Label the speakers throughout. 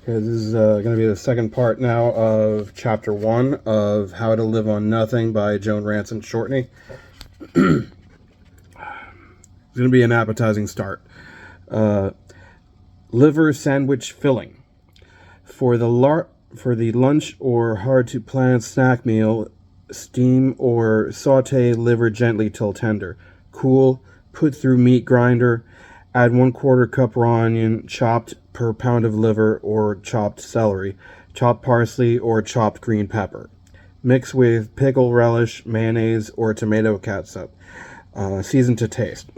Speaker 1: Okay, this is going to be the second part now of Chapter 1 of How to Live on Nothing by Joan, Ranson, Shortney. It's going to be an appetizing start. Liver sandwich filling. For the lunch or hard-to-plan snack meal, steam or saute liver gently till tender. Cool, put through meat grinder, add 1/4 cup raw onion, chopped per pound of liver or chopped celery, chopped parsley or chopped green pepper. Mix with pickle relish, mayonnaise, or tomato catsup. Season to taste.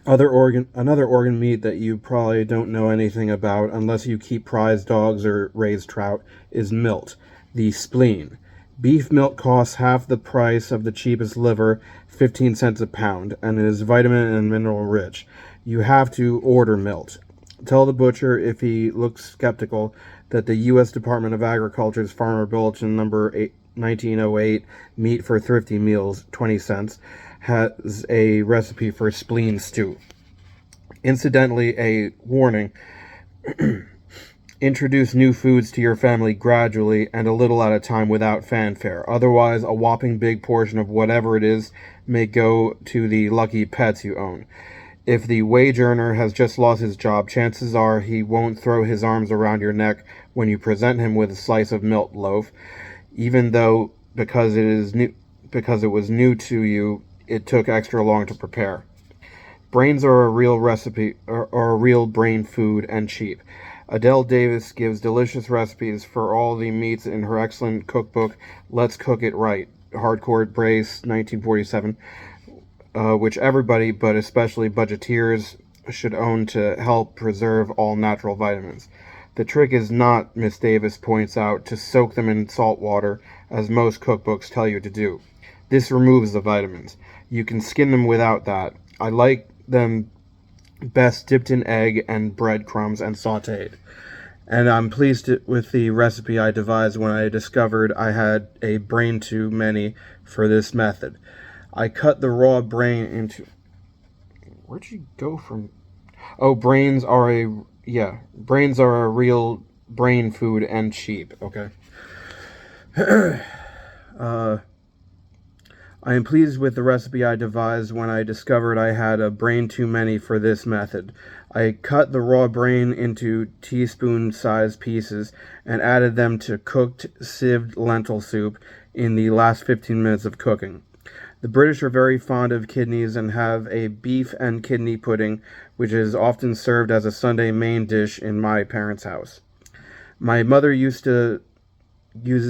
Speaker 1: Another organ meat that you probably don't know anything about unless you keep prize dogs or raise trout is milt, the spleen. Beef milk costs half the price of the cheapest liver, 15 cents a pound, and is vitamin and mineral rich. You have to order milt. Tell the butcher, if he looks skeptical, that the U.S. Department of Agriculture's Farmer Bulletin number 1908, Meat for Thrifty Meals, 20 cents, has a recipe for spleen stew. Incidentally, a warning. Introduce new foods to your family gradually and a little at a time without fanfare. Otherwise, a whopping big portion of whatever it is may go to the lucky pets you own. If the wage earner has just lost his job, chances are he won't throw his arms around your neck when you present him with a slice of milk loaf, even though because it was new to you, it took extra long to prepare. Brains are a real recipe, or a real brain food, and cheap. Adele Davis gives delicious recipes for all the meats in her excellent cookbook, Let's Cook It Right, Hardcore Brace, 1947, which everybody, but especially budgeteers, should own to help preserve all natural vitamins. The trick is not, Miss Davis points out, to soak them in salt water, as most cookbooks tell you to do. This removes the vitamins. You can skin them without that. I like them best dipped in egg and breadcrumbs and sautéed. And I'm pleased with the recipe I devised when I discovered I had a brain too many for this method. I cut the raw brain into... Where'd you go from... Oh, brains are a real brain food and cheap. Okay. I am pleased with the recipe I devised when I discovered I had a brain too many for this method. I cut the raw brain into teaspoon-sized pieces and added them to cooked, sieved lentil soup in the last 15 minutes of cooking. The British are very fond of kidneys and have a beef and kidney pudding, which is often served as a Sunday main dish in my parents' house. My mother uses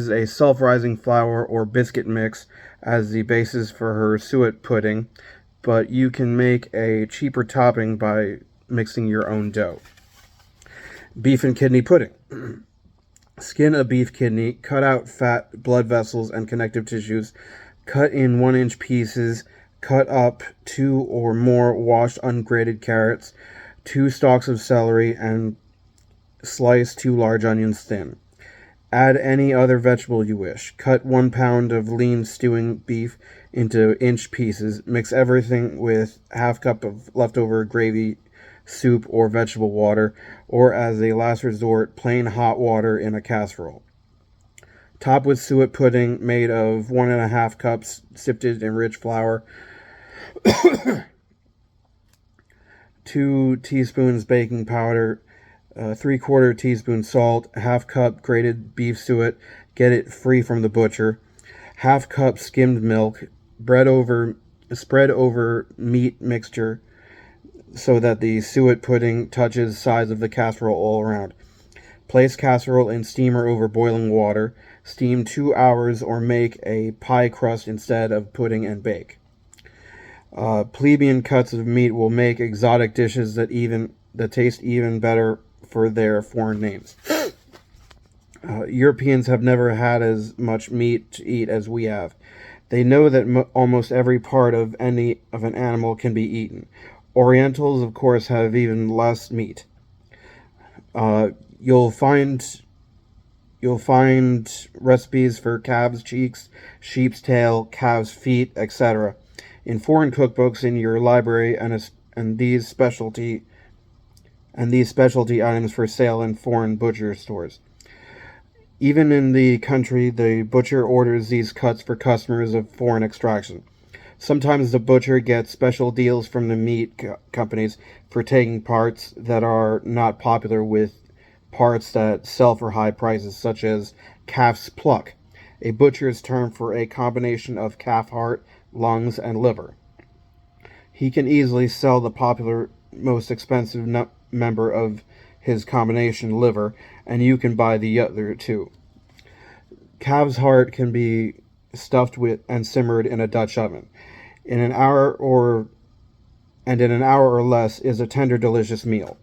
Speaker 1: a self-rising flour or biscuit mix as the basis for her suet pudding, but you can make a cheaper topping by mixing your own dough. Beef and kidney pudding. Skin a beef kidney, cut out fat, blood vessels, and connective tissues, cut in 1-inch pieces, cut up 2 or more washed ungrated carrots, 2 stalks of celery, and slice 2 large onions thin. Add any other vegetable you wish. Cut 1 pound of lean stewing beef into inch pieces. Mix everything with half cup of leftover gravy, soup, or vegetable water, or as a last resort, plain hot water in a casserole. Top with suet pudding made of 1.5 cups sifted enriched flour, 2 teaspoons baking powder, 3/4 teaspoon salt, half cup grated beef suet, get it free from the butcher, half cup skimmed milk, spread over meat mixture so that the suet pudding touches sides of the casserole all around. Place casserole in steamer over boiling water, steam 2 hours or make a pie crust instead of pudding and bake. Plebeian cuts of meat will make exotic dishes that taste even better for their foreign names. Europeans have never had as much meat to eat as we have. They know that almost every part of an animal can be eaten. Orientals, of course, have even less meat. You'll find recipes for calves' cheeks, sheep's tail, calves' feet, etc. in foreign cookbooks in your library, and these specialty and these specialty items for sale in foreign butcher stores. Even in the country, the butcher orders these cuts for customers of foreign extraction. Sometimes the butcher gets special deals from the meat companies for taking parts that are not popular with parts that sell for high prices, such as calf's pluck, a butcher's term for a combination of calf heart, lungs, and liver. He can easily sell the popular, most expensive member of his combination, liver, and you can buy the other two. Calf's heart can be stuffed with and simmered in a Dutch oven. In an hour or less is a tender, delicious meal.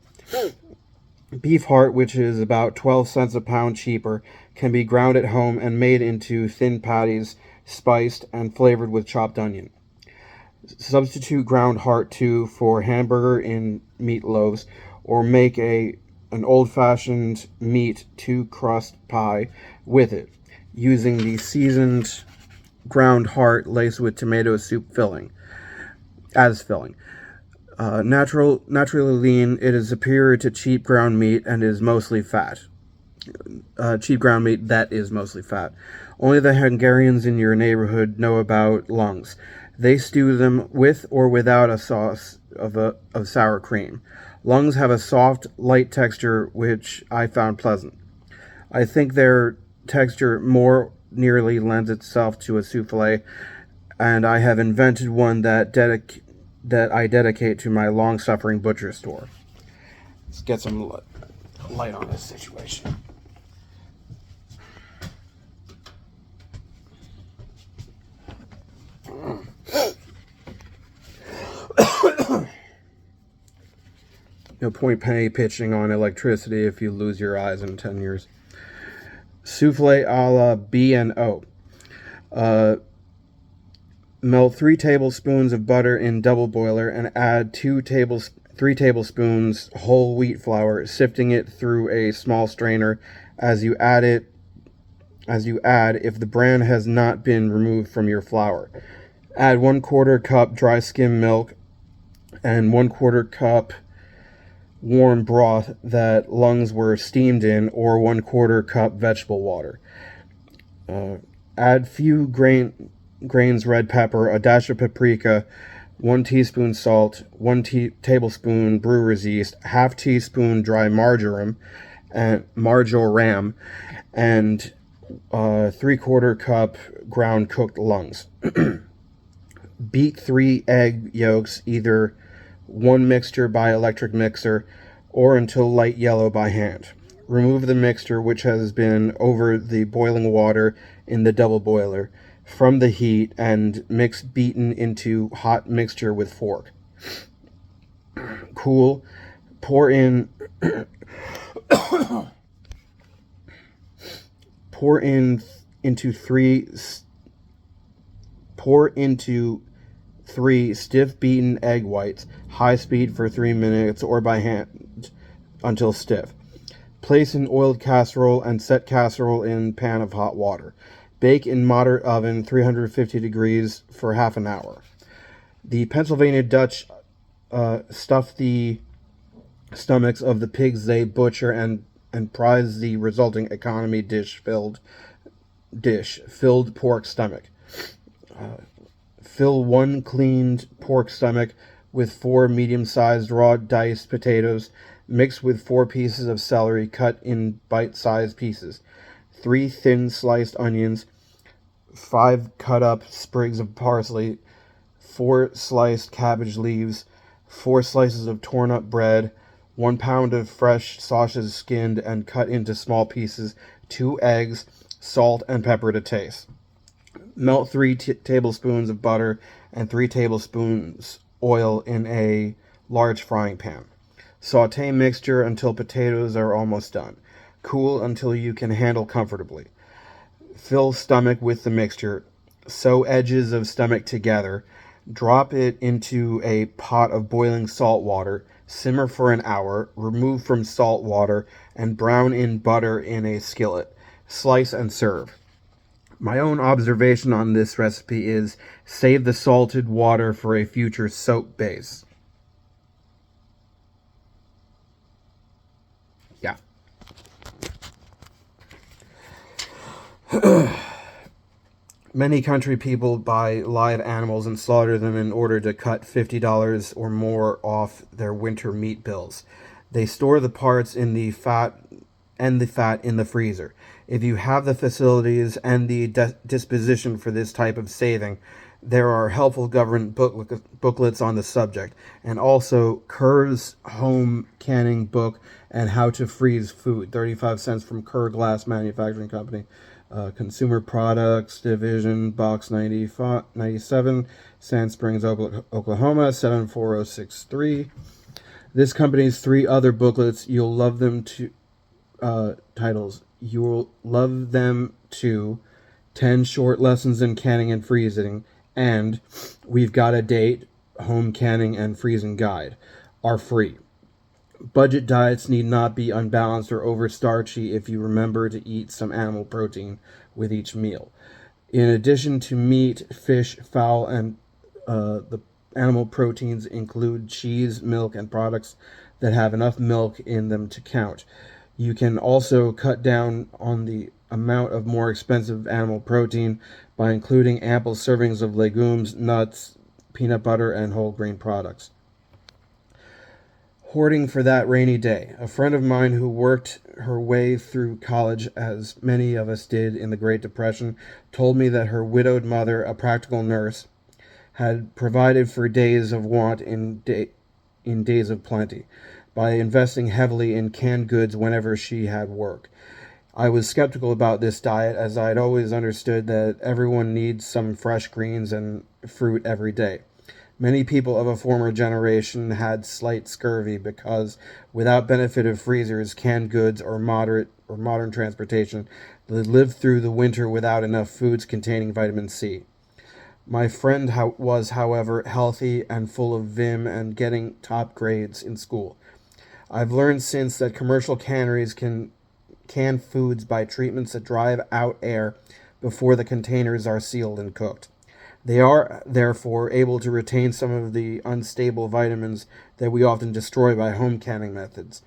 Speaker 1: Beef heart, which is about 12 cents a pound cheaper, can be ground at home and made into thin patties, spiced and flavored with chopped onion. Substitute ground heart too for hamburger in meatloaves, or make an old-fashioned meat two-crust pie with it, using the seasoned ground heart laced with tomato soup filling. Naturally lean, it is superior to cheap ground meat and is mostly fat. Cheap ground meat that is mostly fat. Only the Hungarians in your neighborhood know about lungs. They stew them with or without a sauce of sour cream. Lungs have a soft, light texture which I found pleasant. I think their texture more nearly lends itself to a souffle, and I have invented one that I dedicate to my long-suffering butcher store. Let's get some light on this situation. No point penny pitching on electricity if you lose your eyes in 10 years. Souffle a la B&O. Melt 3 tablespoons of butter in double boiler and add 3 tablespoons whole wheat flour, sifting it through a small strainer as you add if the bran has not been removed from your flour. Add 1/4 cup dry skim milk and 1/4 cup warm broth that lungs were steamed in, or 1/4 cup vegetable water. Add few grains red pepper, a dash of paprika, 1 teaspoon salt, 1 tablespoon brewer's yeast, half teaspoon dry marjoram, and 3/4 cup ground cooked lungs. Beat 3 egg yolks, either one mixture by electric mixer or until light yellow by hand. Remove the mixture, which has been over the boiling water in the double boiler, from the heat and mix beaten into hot mixture with fork. Cool. Pour into 3 stiff beaten egg whites, high speed for 3 minutes or by hand until stiff. Place in oiled casserole and set casserole in pan of hot water. Bake in moderate oven, 350 degrees, for half an hour. The Pennsylvania Dutch stuff the stomachs of the pigs they butcher and prize the resulting economy filled pork stomach. Fill 1 cleaned pork stomach with 4 medium-sized raw diced potatoes, mixed with 4 pieces of celery cut in bite-sized pieces, 3 thin sliced onions, 5 cut-up sprigs of parsley, 4 sliced cabbage leaves, 4 slices of torn-up bread, 1 pound of fresh sausages skinned and cut into small pieces, 2 eggs, salt and pepper to taste. Melt 3 tablespoons of butter and 3 tablespoons oil in a large frying pan. Sauté mixture until potatoes are almost done. Cool until you can handle comfortably. Fill stomach with the mixture. Sew edges of stomach together. Drop it into a pot of boiling salt water. Simmer for an hour. Remove from salt water and brown in butter in a skillet. Slice and serve. My own observation on this recipe is save the salted water for a future soap base. Many country people buy live animals and slaughter them in order to cut $50 or more off their winter meat bills. They store the parts in the fat and the fat in the freezer. If you have the facilities and the disposition for this type of saving, there are helpful government booklets on the subject, and also Kerr's Home Canning Book and How to Freeze Food, 35 cents from Kerr Glass Manufacturing Company. Consumer Products Division, Box 97, Sand Springs, Oklahoma, 74063. This company's three other booklets, you'll love them to, titles, You'll Love Them Too, 10 Short Lessons in Canning and Freezing, and We've Got a Date, Home Canning and Freezing Guide, are free. Budget diets need not be unbalanced or overstarchy if you remember to eat some animal protein with each meal. In addition to meat, fish, fowl, and the animal proteins include cheese, milk, and products that have enough milk in them to count. You can also cut down on the amount of more expensive animal protein by including ample servings of legumes, nuts, peanut butter, and whole grain products. Hoarding for that rainy day. A friend of mine who worked her way through college, as many of us did in the Great Depression, told me that her widowed mother, a practical nurse, had provided for days of want in days of plenty by investing heavily in canned goods whenever she had work. I was skeptical about this diet, as I'd always understood that everyone needs some fresh greens and fruit every day. Many people of a former generation had slight scurvy because, without benefit of freezers, canned goods, or modern transportation, they lived through the winter without enough foods containing vitamin C. My friend was, however, healthy and full of vim and getting top grades in school. I've learned since that commercial canneries can can foods by treatments that drive out air before the containers are sealed and cooked. They are, therefore, able to retain some of the unstable vitamins that we often destroy by home canning methods.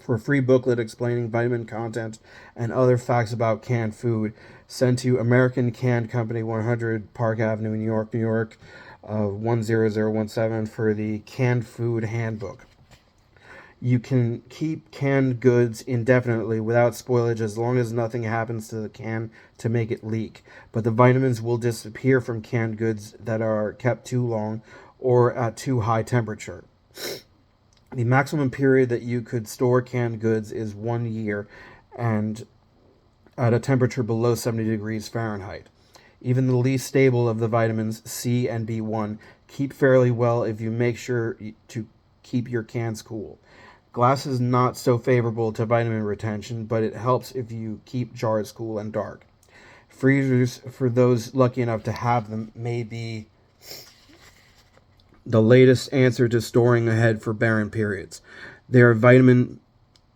Speaker 1: For a free booklet explaining vitamin content and other facts about canned food, send to American Canned Company, 100 Park Avenue, New York, 10017 for the Canned Food Handbook. You can keep canned goods indefinitely without spoilage as long as nothing happens to the can to make it leak, but the vitamins will disappear from canned goods that are kept too long or at too high temperature. The maximum period that you could store canned goods is 1 year and at a temperature below 70 degrees Fahrenheit. Even the least stable of the vitamins C and B1 keep fairly well if you make sure to keep your cans cool. Glass is not so favorable to vitamin retention, but it helps if you keep jars cool and dark. Freezers, for those lucky enough to have them, may be the latest answer to storing ahead for barren periods. They are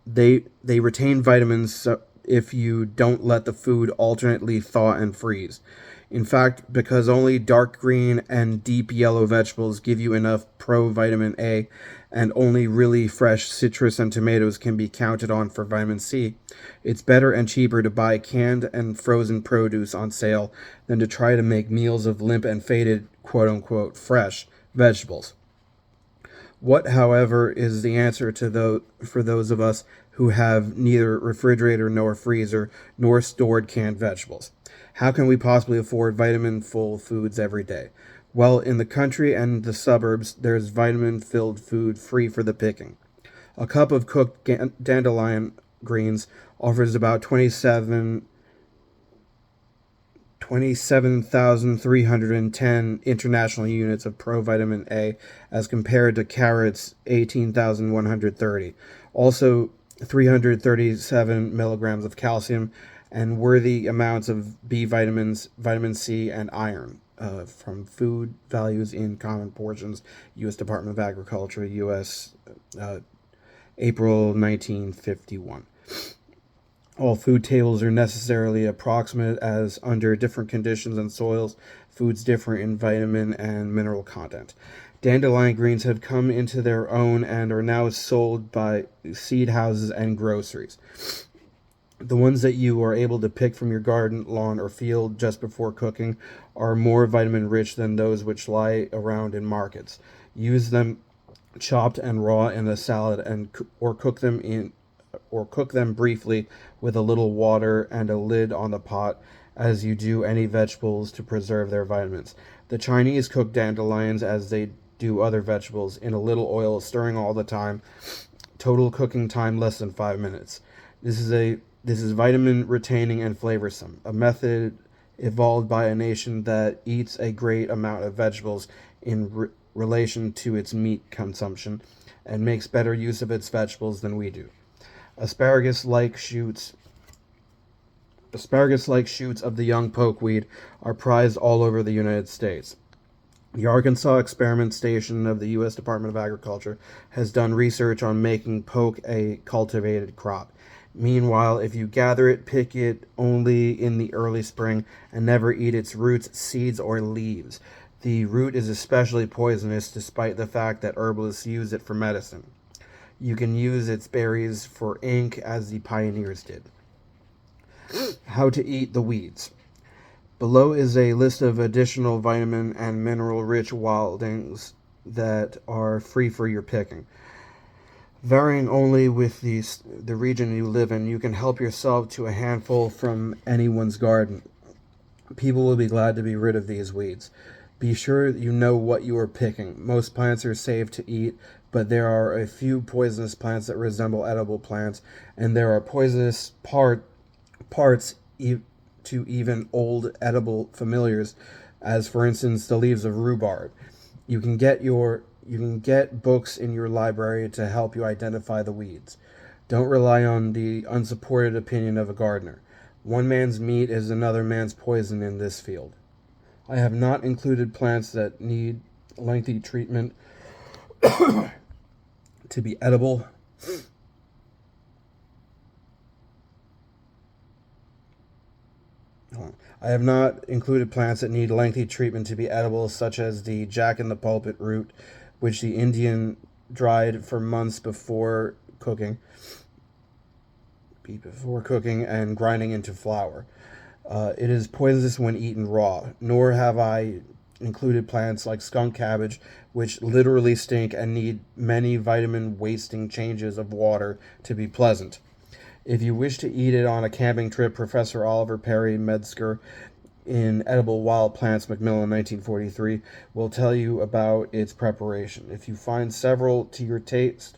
Speaker 1: they retain vitamins if you don't let the food alternately thaw and freeze. In fact, because only dark green and deep yellow vegetables give you enough provitamin A, and only really fresh citrus and tomatoes can be counted on for vitamin C, it's better and cheaper to buy canned and frozen produce on sale than to try to make meals of limp and faded, quote-unquote, fresh vegetables. What, however, is the answer to for those of us who have neither refrigerator nor freezer nor stored canned vegetables? How can we possibly afford vitamin-full foods every day? Well, in the country and the suburbs, there's vitamin-filled food free for the picking. A cup of cooked dandelion greens offers about 27,310 international units of provitamin A as compared to carrots 18,130. Also 337 milligrams of calcium and worthy amounts of B vitamins, vitamin C, and iron from Food Values in Common Portions, U.S. Department of Agriculture, U.S. April 1951. All food tables are necessarily approximate, as under different conditions and soils, foods differ in vitamin and mineral content. Dandelion greens have come into their own and are now sold by seed houses and groceries. The ones that you are able to pick from your garden, lawn, or field just before cooking are more vitamin rich than those which lie around in markets. Use them chopped and raw in a salad or cook them briefly with a little water and a lid on the pot as you do any vegetables to preserve their vitamins. The Chinese cook dandelions as they do other vegetables in a little oil, stirring all the time. Total cooking time less than 5 minutes. This is vitamin retaining and flavorsome, a method evolved by a nation that eats a great amount of vegetables in relation to its meat consumption and makes better use of its vegetables than we do. Asparagus like shoots Asparagus like shoots of the young pokeweed are prized all over the United States. The Arkansas Experiment Station of the U.S. Department of Agriculture has done research on making poke a cultivated crop. Meanwhile, if you gather it, pick it only in the early spring and never eat its roots, seeds, or leaves. The root is especially poisonous despite the fact that herbalists use it for medicine. You can use its berries for ink as the pioneers did. How to eat the weeds. Below is a list of additional vitamin and mineral rich wildings that are free for your picking. Varying only with the region you live in, you can help yourself to a handful from anyone's garden. People will be glad to be rid of these weeds. Be sure you know what you are picking. Most plants are safe to eat, but there are a few poisonous plants that resemble edible plants, and there are poisonous parts to even old edible familiars, as for instance the leaves of rhubarb. You can get books in your library to help you identify the weeds. Don't rely on the unsupported opinion of a gardener. One man's meat is another man's poison in this field. I have not included plants that need lengthy treatment to be edible. I have not included plants that need lengthy treatment to be edible, such as the jack-in-the-pulpit root, which the Indian dried for months before cooking and grinding into flour. It is poisonous when eaten raw, nor have I included plants like skunk cabbage, which literally stink and need many vitamin-wasting changes of water to be pleasant. If you wish to eat it on a camping trip, Professor Oliver Perry Metzger in Edible Wild Plants, Macmillan, 1943, will tell you about its preparation. If you find several to your taste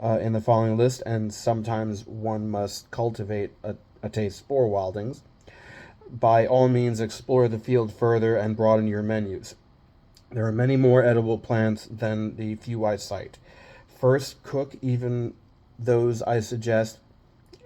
Speaker 1: in the following list, and sometimes one must cultivate a taste for wildings, by all means explore the field further and broaden your menus. There are many more edible plants than the few I cite. First, cook even those I suggest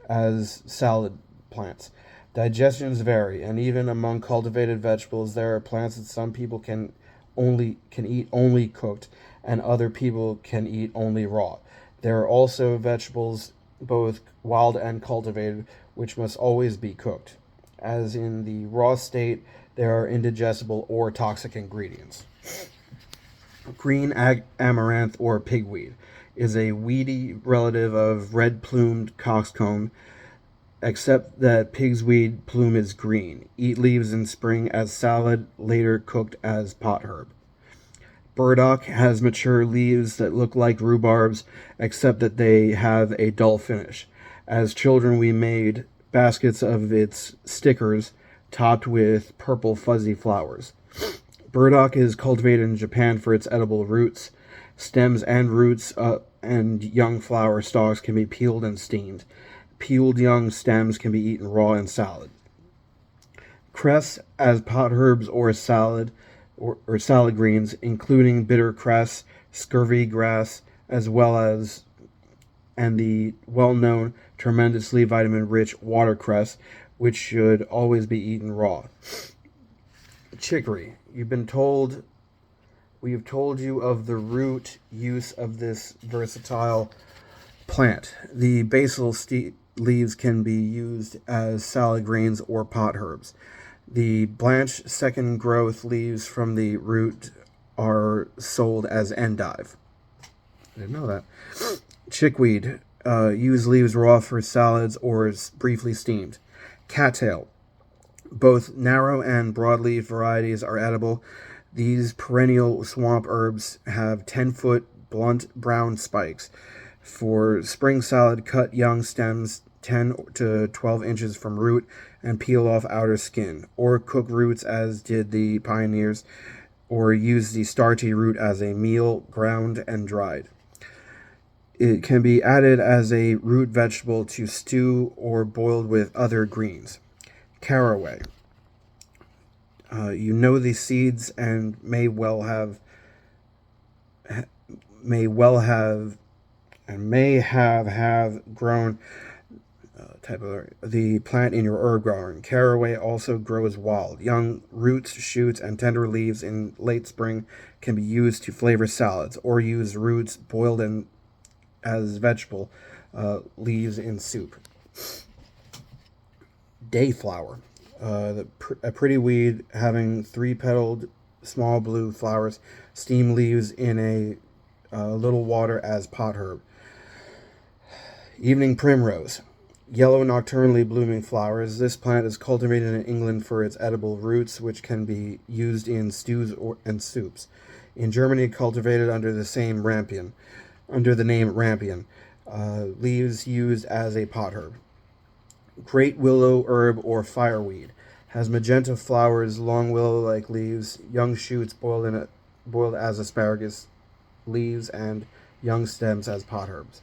Speaker 1: as salad plants. Digestions vary, and even among cultivated vegetables, there are plants that some people can eat only cooked, and other people can eat only raw. There are also vegetables, both wild and cultivated, which must always be cooked, as in the raw state there are indigestible or toxic ingredients. Green amaranth or pigweed is a weedy relative of red-plumed coxcomb, except that pigweed plume is green. Eat leaves in spring as salad, later cooked as pot herb. Burdock has mature leaves that look like rhubarbs, except that they have a dull finish. As children, we made baskets of its stickers topped with purple fuzzy flowers. Burdock is cultivated in Japan for its edible roots. Stems and roots and young flower stalks can be peeled and steamed. Peeled young stems can be eaten raw in salad. Cress as pot herbs or salad greens, including bitter cress, scurvy grass, as well as and the well-known tremendously vitamin-rich watercress, which should always be eaten raw. Chicory. We have told you of the root use of this versatile plant. The basal leaves can be used as salad greens or pot herbs. The blanched second growth leaves from the root are sold as endive. I didn't know that. Chickweed Use leaves raw for salads or briefly steamed. Cattail. Both narrow and broadleaf varieties are edible. These perennial swamp herbs have 10-foot blunt brown spikes. For spring salad, cut young stems 10 to 12 inches from root and peel off outer skin, or cook roots as did the pioneers, or use the starchy root as a meal, ground and dried. It can be added as a root vegetable to stew or boiled with other greens. Caraway. You know the seeds and may have grown type of the plant in your herb garden. Caraway also grows wild. Young roots, shoots, and tender leaves in late spring can be used to flavor salads, or use roots boiled in as vegetable leaves in soup. Dayflower, a pretty weed having three-petaled small blue flowers. Steam leaves in a little water as pot herb. Evening primrose, yellow nocturnally blooming flowers. This plant is cultivated in England for its edible roots, which can be used in stews and soups. In Germany, cultivated under the name rampion. Leaves used as a pot herb. Great willow herb or fireweed has magenta flowers, long willow-like leaves, young shoots boiled as asparagus leaves, and young stems as pot herbs.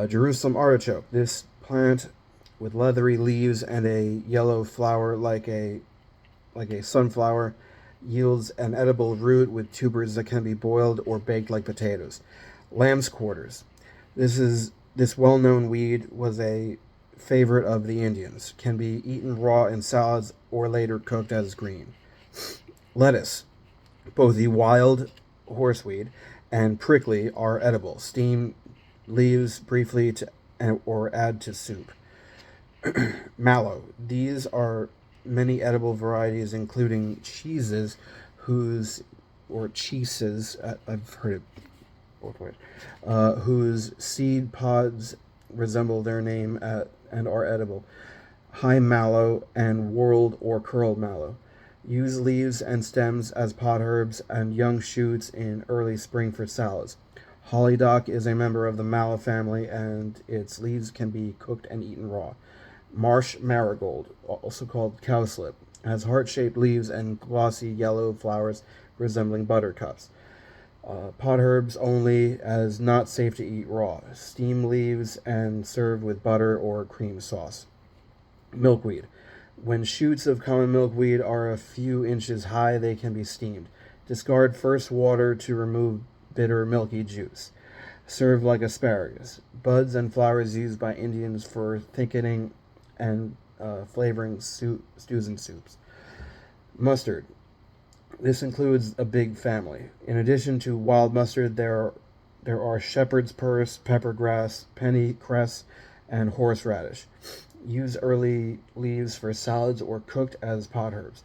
Speaker 1: Jerusalem artichoke. This plant with leathery leaves and a yellow flower like a sunflower yields an edible root with tubers that can be boiled or baked like potatoes. Lamb's quarters. This well-known weed was a favorite of the Indians. Can be eaten raw in salads or later cooked as green. Lettuce. Both the wild horseweed and prickly are edible. Steam leaves briefly or add to soup. Mallow. These are many edible varieties, including cheeses, I've heard it both ways, whose seed pods resemble their name and are edible. High mallow and whorled or curled mallow. Use leaves and stems as pot herbs and young shoots in early spring for salads. Hollydock is a member of the mallow family, and its leaves can be cooked and eaten raw. Marsh marigold, also called cowslip, has heart-shaped leaves and glossy yellow flowers resembling buttercups. Pot herbs only, as not safe to eat raw. Steam leaves and served with butter or cream sauce. Milkweed. When shoots of common milkweed are a few inches high, they can be steamed. Discard first water to remove bitter milky juice. Served like asparagus. Buds and flowers used by Indians for thickening and flavoring stews and soups. Mustard. This includes a big family. In addition to wild mustard, there are shepherd's purse, peppergrass, pennycress, and horseradish. Use early leaves for salads or cooked as pot herbs.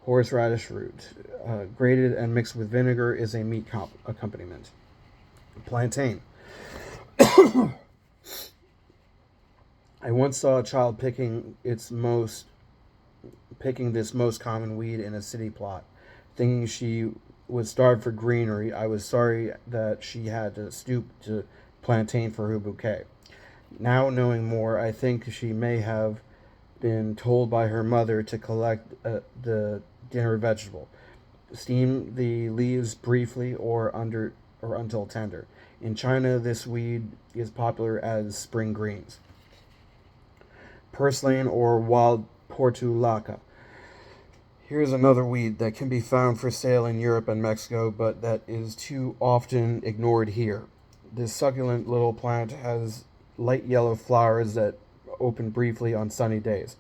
Speaker 1: Horseradish root, grated and mixed with vinegar, is a meat accompaniment. Plantain. I once saw a child picking this most common weed in a city plot. Thinking she was starved for greenery, I was sorry that she had to stoop to plantain for her bouquet. Now, knowing more, I think she may have been told by her mother to collect the dinner vegetable. Steam the leaves briefly or until tender. In China, this weed is popular as spring greens. Purslane or wild portulaca. Here's another weed that can be found for sale in Europe and Mexico, but that is too often ignored here. This succulent little plant has light yellow flowers that open briefly on sunny days.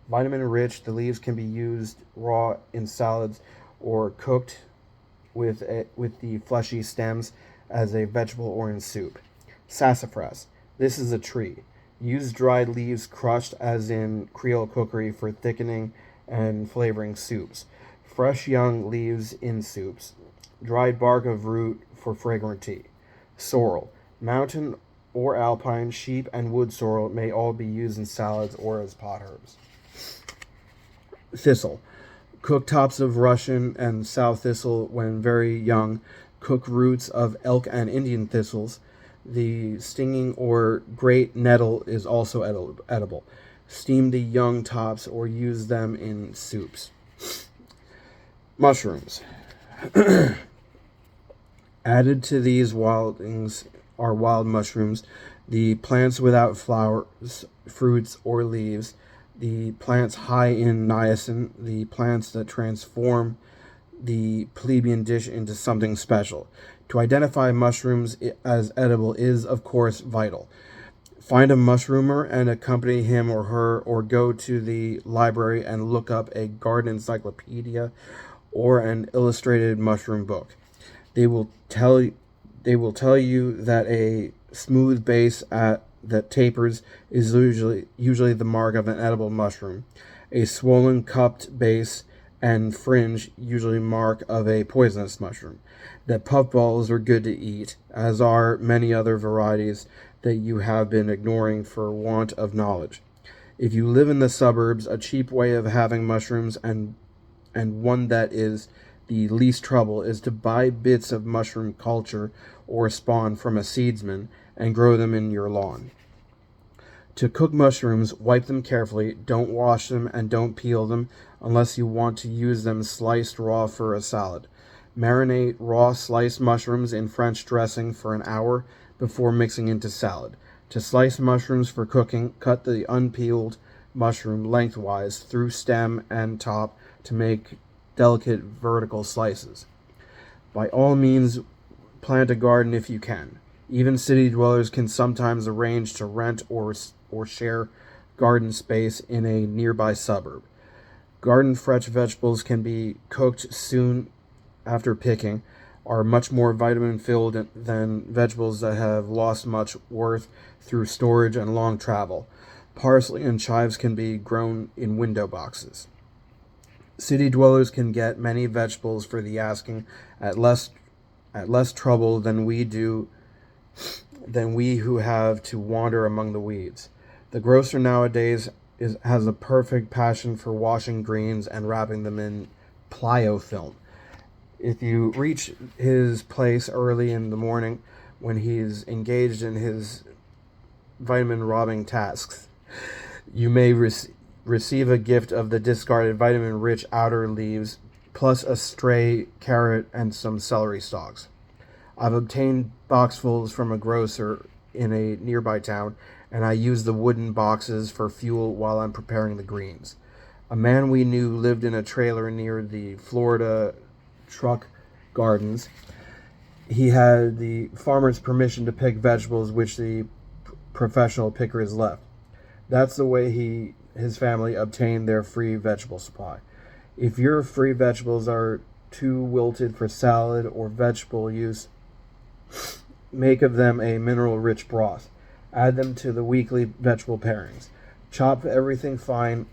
Speaker 1: Vitamin rich, the leaves can be used raw in salads or cooked with the fleshy stems as a vegetable or in soup. Sassafras. This is a tree. Use dried leaves crushed as in Creole cookery for thickening and flavoring soups. Fresh young leaves in soups. Dried bark of root for fragrant tea. Sorrel. Mountain or alpine, sheep, and wood sorrel may all be used in salads or as pot herbs. Thistle. Cook tops of Russian and sow thistle when very young. Cook roots of elk and Indian thistles. The stinging or great nettle is also edible. Steam the young tops or use them in soups. Mushrooms. Added to these wildings are wild mushrooms, the plants without flowers, fruits, or leaves, the plants high in niacin, the plants that transform the plebeian dish into something special. To identify mushrooms as edible is, of course, vital. Find a mushroomer and accompany him or her, or go to the library and look up a garden encyclopedia or an illustrated mushroom book. They will tell you that a smooth base that tapers is usually the mark of an edible mushroom. A swollen cupped base and fringe usually mark of a poisonous mushroom. That puffballs are good to eat, as are many other varieties that you have been ignoring for want of knowledge. If you live in the suburbs, a cheap way of having mushrooms and one that is the least trouble is to buy bits of mushroom culture or spawn from a seedsman and grow them in your lawn. To cook mushrooms, wipe them carefully, don't wash them, and don't peel them unless you want to use them sliced raw for a salad. Marinate raw sliced mushrooms in French dressing for an hour before mixing into salad. To slice mushrooms for cooking, cut the unpeeled mushroom lengthwise through stem and top to make delicate vertical slices. By all means, plant a garden if you can. Even city dwellers can sometimes arrange to rent or share garden space in a nearby suburb. Garden fresh vegetables can be cooked soon after picking, are much more vitamin filled than vegetables that have lost much worth through storage and long travel. Parsley and chives can be grown in window boxes. City dwellers can get many vegetables for the asking at less trouble than we who have to wander among the weeds. The grocer nowadays has a perfect passion for washing greens and wrapping them in plyo film. If you reach his place early in the morning when he's engaged in his vitamin robbing tasks, you may receive a gift of the discarded vitamin-rich outer leaves, plus a stray carrot and some celery stalks. I've obtained boxfuls from a grocer in a nearby town, and I use the wooden boxes for fuel while I'm preparing the greens. A man we knew lived in a trailer near the Florida truck gardens. He had the farmer's permission to pick vegetables which the professional pickers left. That's the way his family obtained their free vegetable supply. If your free vegetables are too wilted for salad or vegetable use, make of them a mineral-rich broth. Add them to the weekly vegetable pairings. Chop everything fine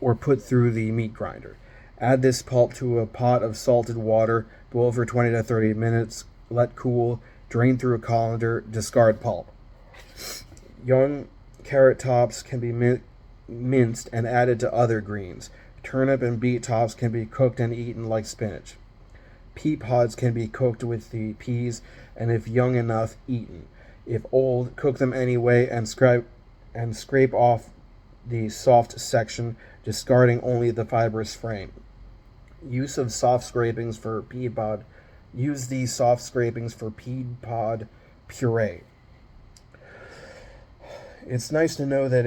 Speaker 1: or put through the meat grinder. Add this pulp to a pot of salted water, boil for 20 to 30 minutes, let cool, drain through a colander, discard pulp. Young carrot tops can be minced and added to other greens. Turnip and beet tops can be cooked and eaten like spinach. Pea pods can be cooked with the peas, and if young enough, eaten. If old, cook them anyway and scrape off the soft section, discarding only the fibrous frame. Use these soft scrapings for pea pod puree. It's nice to know that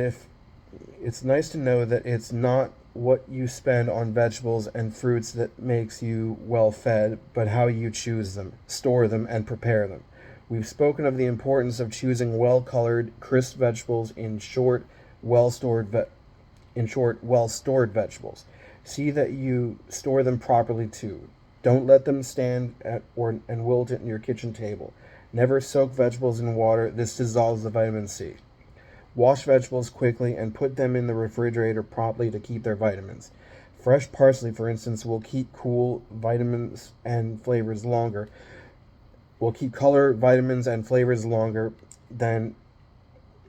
Speaker 1: it's not what you spend on vegetables and fruits that makes you well fed, but how you choose them, store them, and prepare them. We've spoken of the importance of choosing well-colored, crisp vegetables in short, well-stored vegetables. See that you store them properly too. Don't let them stand and wilt in your kitchen table. Never soak vegetables in water. This dissolves the vitamin C. Wash vegetables quickly and put them in the refrigerator promptly to keep their vitamins. Fresh parsley, for instance, will keep cool vitamins and flavors longer. Will keep color, vitamins, and flavors longer than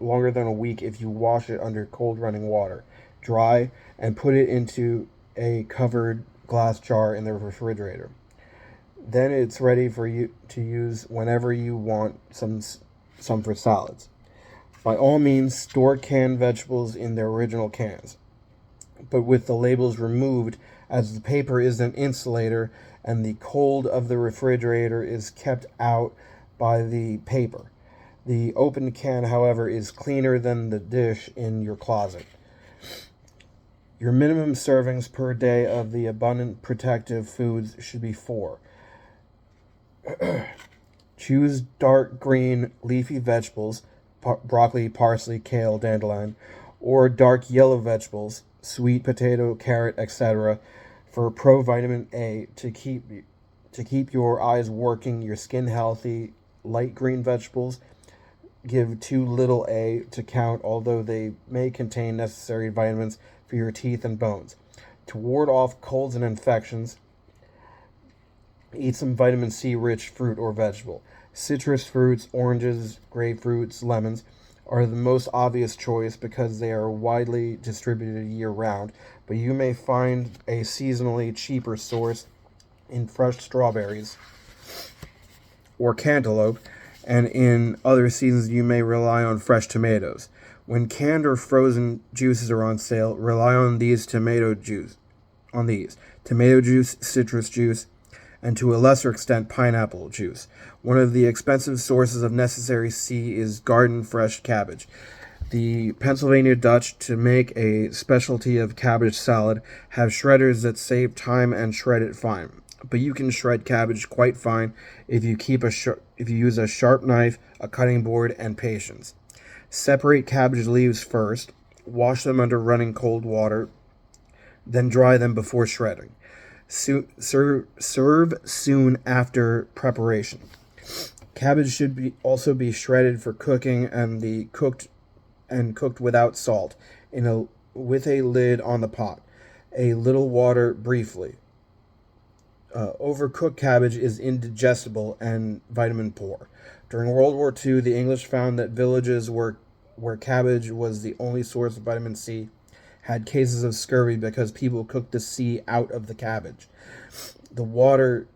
Speaker 1: a week if you wash it under cold running water. Dry and put it into a covered glass jar in the refrigerator. Then it's ready for you to use whenever you want some for salads. By all means, store canned vegetables in their original cans, but with the labels removed, as the paper is an insulator and the cold of the refrigerator is kept out by the paper. The open can, however, is cleaner than the dish in your closet. Your minimum servings per day of the abundant protective foods should be 4. Choose dark green leafy vegetables, broccoli, parsley, kale, dandelion, or dark yellow vegetables, sweet potato, carrot, etc., for provitamin A to keep your eyes working, your skin healthy. Light green vegetables give too little A to count, although they may contain necessary vitamins for your teeth and bones. To ward off colds and infections, eat some vitamin C rich fruit or vegetable. Citrus fruits, oranges, grapefruits, lemons are the most obvious choice because they are widely distributed year round, but you may find a seasonally cheaper source in fresh strawberries or cantaloupe, and in other seasons you may rely on fresh tomatoes. When canned or frozen juices are on sale, rely on tomato juice, citrus juice, and to a lesser extent pineapple juice. One of the expensive sources of necessary C is garden fresh cabbage. The Pennsylvania Dutch, to make a specialty of cabbage salad, have shredders that save time and shred it fine. But you can shred cabbage quite fine if you use a sharp knife, a cutting board, and patience. Separate cabbage leaves first, wash them under running cold water, then dry them before shredding. Serve soon after preparation. Cabbage should also be shredded for cooking and cooked without salt with a lid on the pot. A little water briefly. Overcooked cabbage is indigestible and vitamin poor. During World War II, the English found that villages where cabbage was the only source of vitamin C had cases of scurvy because people cooked the C out of the cabbage. The water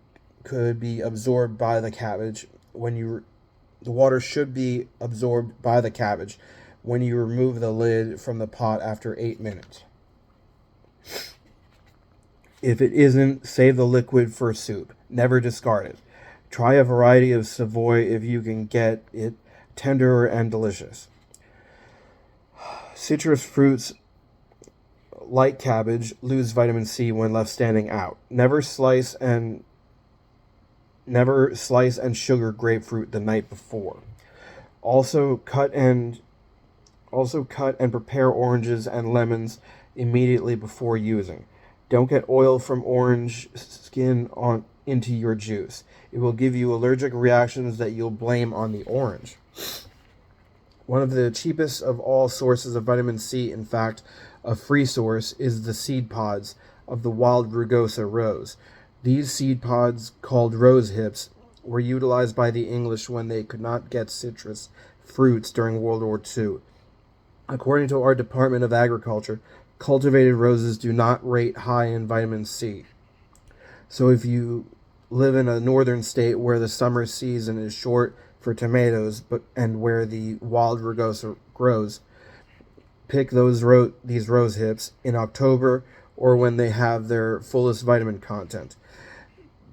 Speaker 1: could be absorbed by the cabbage the water should be absorbed by the cabbage when you remove the lid from the pot after 8 minutes. If it isn't, save the liquid for soup. Never discard it. Try a variety of Savoy if you can get it tender and delicious. Citrus fruits, like cabbage, lose vitamin C when left standing out. Never slice and sugar grapefruit the night before. Also cut and prepare oranges and lemons immediately before using. Don't get oil from orange skin into your juice. It will give you allergic reactions that you'll blame on the orange. One of the cheapest of all sources of vitamin C, in fact, a free source, is the seed pods of the wild rugosa rose. These seed pods, called rose hips, were utilized by the English when they could not get citrus fruits during World War II. According to our Department of Agriculture, cultivated roses do not rate high in vitamin C. So if you live in a northern state where the summer season is short for tomatoes and where the wild rugosa grows, pick these rose hips in October or when they have their fullest vitamin content.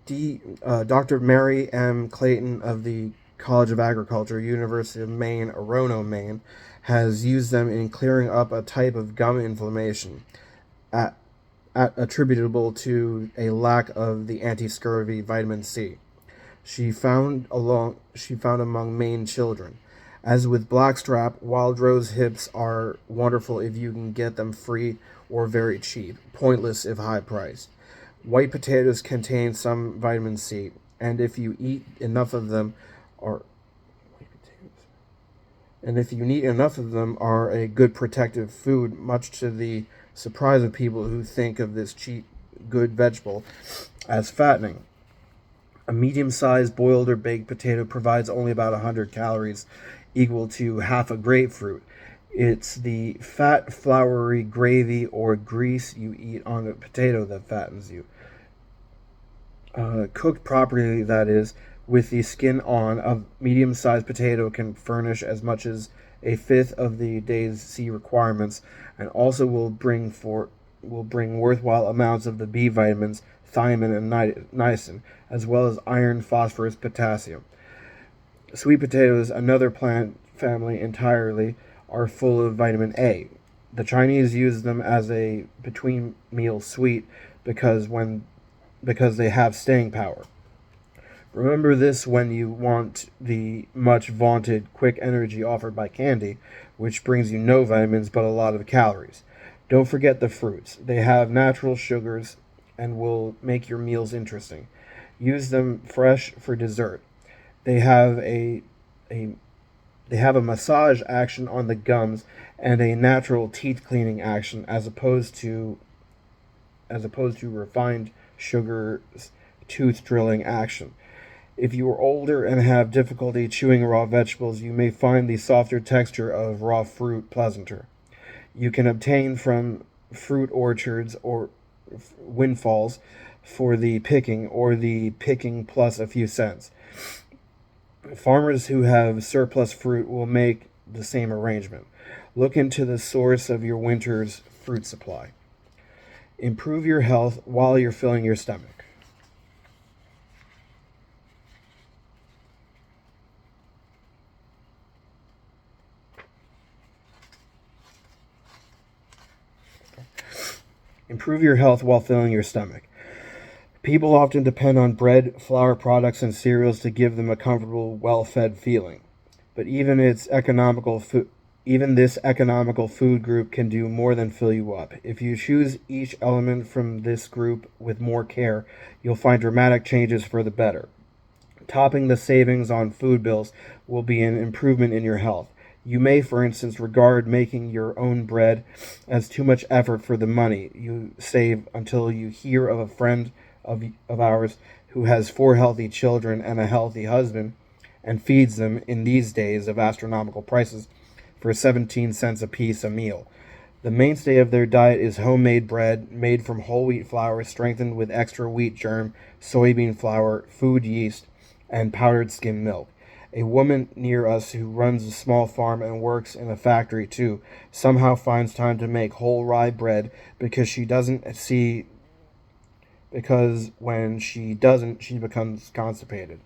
Speaker 1: Dr. Mary M. Clayton of the College of Agriculture, University of Maine, Orono, Maine, has used them in clearing up a type of gum inflammation attributable to a lack of the anti-scurvy vitamin C. She found among Maine children. As with blackstrap, wild rose hips are wonderful if you can get them free or very cheap, pointless if high priced. White potatoes contain some vitamin C, and if you eat enough of them, are a good protective food, much to the surprise of people who think of this cheap, good vegetable as fattening. A medium-sized boiled or baked potato provides only about 100 calories equal to half a grapefruit. It's the fat, floury gravy or grease you eat on a potato that fattens you. Cooked properly, that is, with the skin on, a medium-sized potato can furnish as much as a fifth of the day's C requirements, and also will bring worthwhile amounts of the B vitamins thiamine and niacin, as well as iron, phosphorus, potassium. Sweet potatoes, another plant family entirely, are full of vitamin A. The Chinese use them as a between meal sweet because when because they have staying power. Remember this when you want the much vaunted quick energy offered by candy, which brings you no vitamins but a lot of calories. Don't forget the fruits. They have natural sugars and will make your meals interesting. Use them fresh for dessert. They have a they have a massage action on the gums and a natural teeth cleaning action as opposed to refined sugar's tooth drilling action. If you are older and have difficulty chewing raw vegetables, you may find the softer texture of raw fruit pleasanter. You can obtain from fruit orchards or windfalls for the picking or the picking plus a few cents. Farmers who have surplus fruit will make the same arrangement. Look into the source of your winter's fruit supply. Improve your health while you're filling your stomach. Improve your health while filling your stomach. People often depend on bread, flour products, and cereals to give them a comfortable, well-fed feeling. But even this economical food group can do more than fill you up. If you choose each element from this group with more care, you'll find dramatic changes for the better. Topping the savings on food bills will be an improvement in your health. You may, for instance, regard making your own bread as too much effort for the money you save until you hear of a friend of ours who has 4 healthy children and a healthy husband and feeds them in these days of astronomical prices for 17 cents apiece a meal. The mainstay of their diet is homemade bread made from whole wheat flour strengthened with extra wheat germ, soybean flour, food yeast, and powdered skim milk. A woman near us who runs a small farm and works in a factory too somehow finds time to make whole rye bread because when she doesn't, she becomes constipated.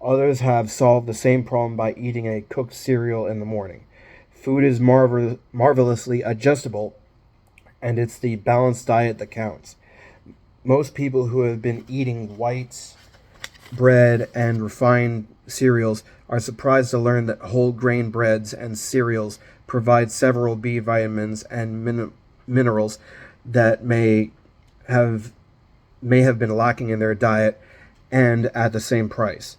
Speaker 1: Others have solved the same problem by eating a cooked cereal in the morning. Food is marvelously adjustable, and it's the balanced diet that counts. Most people who have been eating white bread and refined cereals are surprised to learn that whole grain breads and cereals provide several B vitamins and minerals that may have been lacking in their diet and at the same price.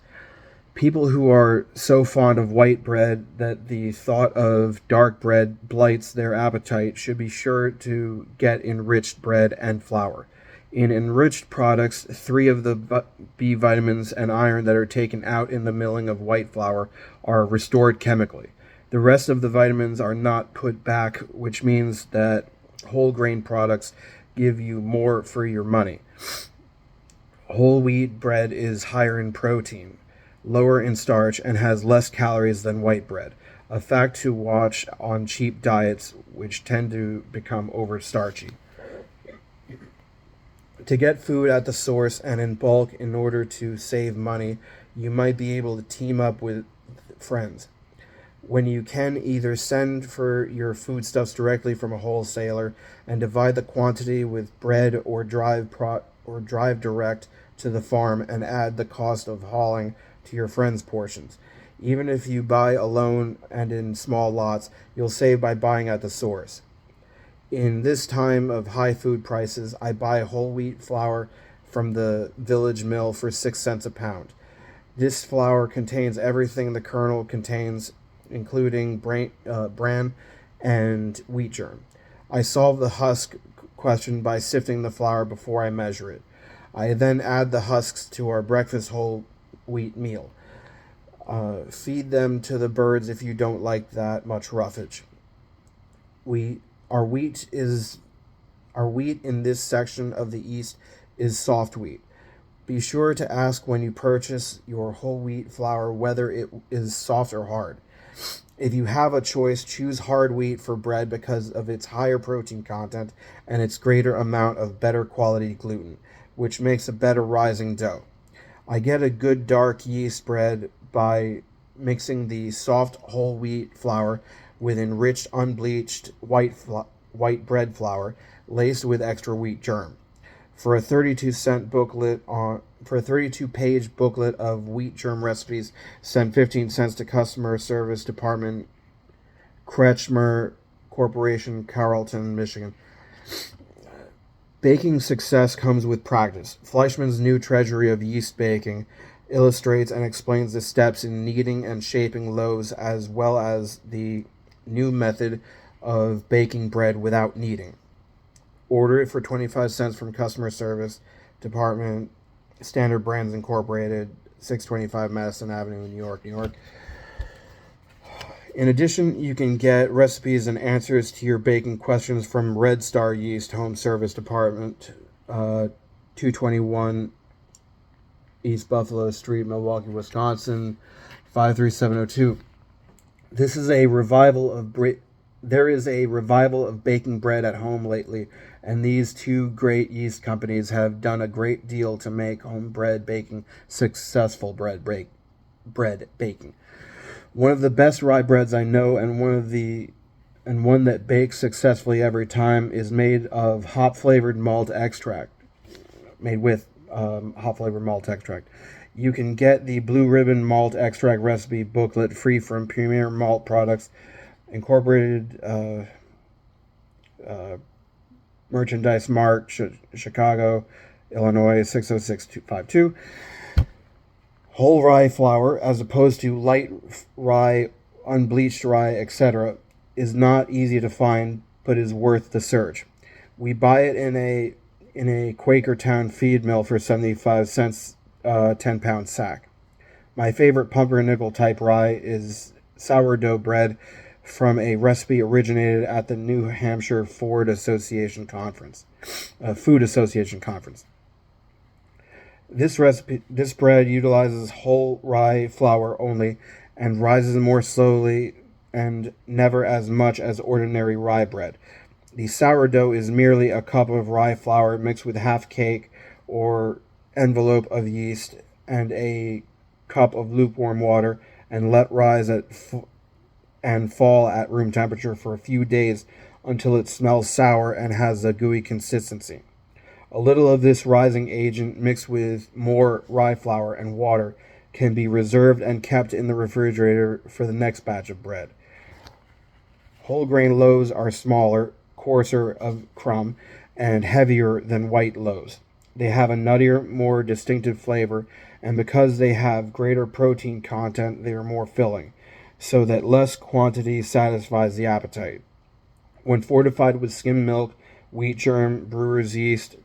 Speaker 1: People who are so fond of white bread that the thought of dark bread blights their appetite should be sure to get enriched bread and flour. In enriched products, 3 of the B vitamins and iron that are taken out in the milling of white flour are restored chemically. The rest of the vitamins are not put back, which means that whole grain products give you more for your money. Whole wheat bread is higher in protein, lower in starch, and has less calories than white bread. A fact to watch on cheap diets, which tend to become overstarchy. To get food at the source and in bulk in order to save money, you might be able to team up with friends. When you can, either send for your foodstuffs directly from a wholesaler and divide the quantity with bread, or drive direct to the farm and add the cost of hauling to your friends' portions. Even if you buy alone and in small lots, you'll save by buying at the source. In this time of high food prices, I buy whole wheat flour from the village mill for 6 cents a pound. This flour contains everything the kernel contains, including bran and wheat germ. I solve the husk question by sifting the flour before I measure it. I then add the husks to our breakfast whole wheat meal. Feed them to the birds if you don't like that much roughage. We our wheat is our wheat in this section of the East is soft wheat. Be sure to ask when you purchase your whole wheat flour whether it is soft or hard. If you have a choice, choose hard wheat for bread because of its higher protein content and its greater amount of better quality gluten, which makes a better rising dough. I get a good dark yeast bread by mixing the soft whole wheat flour with enriched unbleached white bread flour laced with extra wheat germ. For a 32-cent booklet on for a 32-page booklet of wheat germ recipes, send 15 cents to Customer Service Department, Kretschmer Corporation, Carrollton, Michigan. Baking success comes with practice. Fleischmann's new treasury of yeast baking illustrates and explains the steps in kneading and shaping loaves as well as the new method of baking bread without kneading. Order it for 25 cents from Customer Service Department, Standard Brands Incorporated, 625 Madison Avenue, New York, New York. In addition, you can get recipes and answers to your baking questions from Red Star Yeast, Home Service Department, 221 East Buffalo Street, Milwaukee, Wisconsin, 53702. This is a revival of There is a revival of baking bread at home lately, and these two great yeast companies have done a great deal to make home bread baking successful bread baking. One of the best rye breads I know, and one that bakes successfully every time, is made of hop flavored malt extract. Made with hop flavored malt extract. You can get the Blue Ribbon Malt Extract Recipe booklet free from Premier Malt Products Incorporated, Merchandise Mart, Chicago, Illinois, 60652. Whole rye flour, as opposed to light rye, unbleached rye, etc., is not easy to find, but is worth the search. We buy it in a Quakertown feed mill for 75 cents, 10-pound sack. My favorite pumpernickel type rye is sourdough bread from a recipe originated at the New Hampshire Food Association Conference. This bread utilizes whole rye flour only and rises more slowly and never as much as ordinary rye bread. The sourdough is merely a cup of rye flour mixed with half cake or envelope of yeast and a cup of lukewarm water and let rise and fall at room temperature for a few days until it smells sour and has a gooey consistency. A little of this rising agent mixed with more rye flour and water can be reserved and kept in the refrigerator for the next batch of bread. Whole grain loaves are smaller, coarser of crumb, and heavier than white loaves. They have a nuttier, more distinctive flavor, and because they have greater protein content, they are more filling, so that less quantity satisfies the appetite. When fortified with skim milk, wheat germ, brewer's yeast,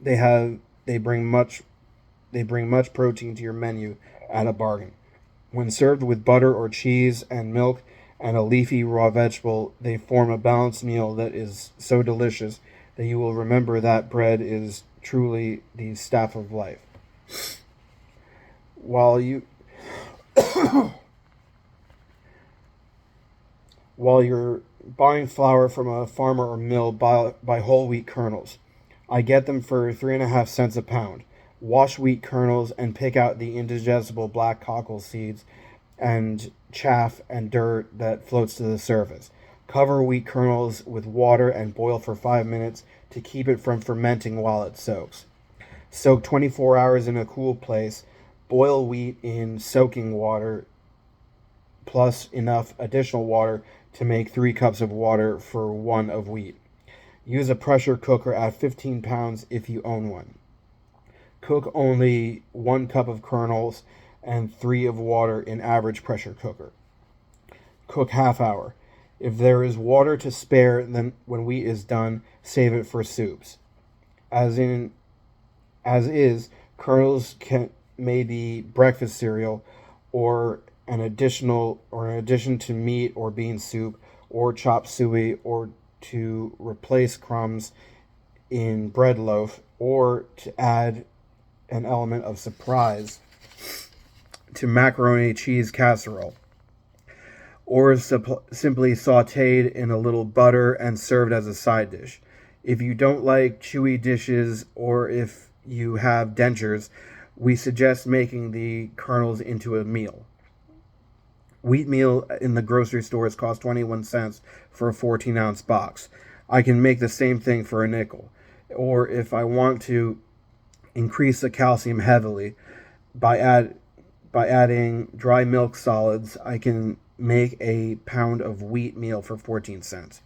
Speaker 1: they bring much protein to your menu at a bargain. When served with butter or cheese and milk and a leafy raw vegetable, they form a balanced meal that is so delicious that you will remember that bread is truly the staff of life. While you're buying flour from a farmer or mill, buy whole wheat kernels. I get them for 3.5 cents a pound. Wash wheat kernels and pick out the indigestible black cockle seeds and chaff and dirt that floats to the surface. Cover wheat kernels with water and boil for 5 minutes to keep it from fermenting while it soaks. Soak 24 hours in a cool place. Boil wheat in soaking water plus enough additional water to make 3 cups of water for 1 of wheat. Use a pressure cooker at 15 pounds if you own one. Cook only 1 cup of kernels and 3 of water in average pressure cooker. Cook half hour. If there is water to spare, then when wheat is done, save it for soups. As is, kernels may be breakfast cereal or in addition to meat or bean soup or chop suey, or to replace crumbs in bread loaf, or to add an element of surprise to macaroni cheese casserole, or simply sauteed in a little butter and served as a side dish. If you don't like chewy dishes, or if you have dentures, we suggest making the kernels into a meal. Wheat meal in the grocery stores costs 21 cents for a 14-ounce box. I can make the same thing for a nickel. Or if I want to increase the calcium heavily by adding dry milk solids, I can make a pound of wheat meal for 14 cents.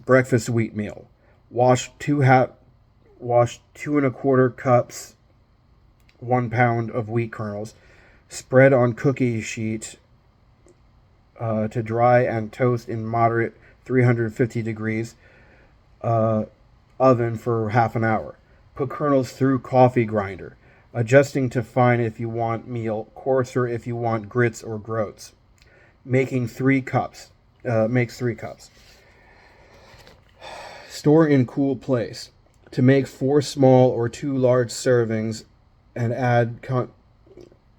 Speaker 1: Breakfast wheat meal. Wash 2 and a quarter cups, 1 pound of wheat kernels. Spread on cookie sheet to dry and toast in moderate 350 degrees oven for half an hour. Put kernels through coffee grinder, adjusting to fine if you want meal, coarser if you want grits or groats. Making 3 cups. Makes 3 cups. Store in cool place. To make 4 small or 2 large servings and add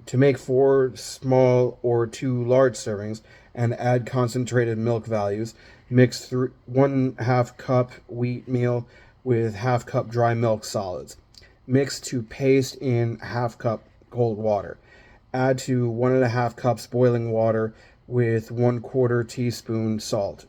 Speaker 1: to make 4 small or 2 large servings and add concentrated milk values. Mix 1/2 cup wheat meal with 1/2 cup dry milk solids. Mix to paste in 1/2 cup cold water. Add to 1.5 cups boiling water with 1/4 teaspoon salt.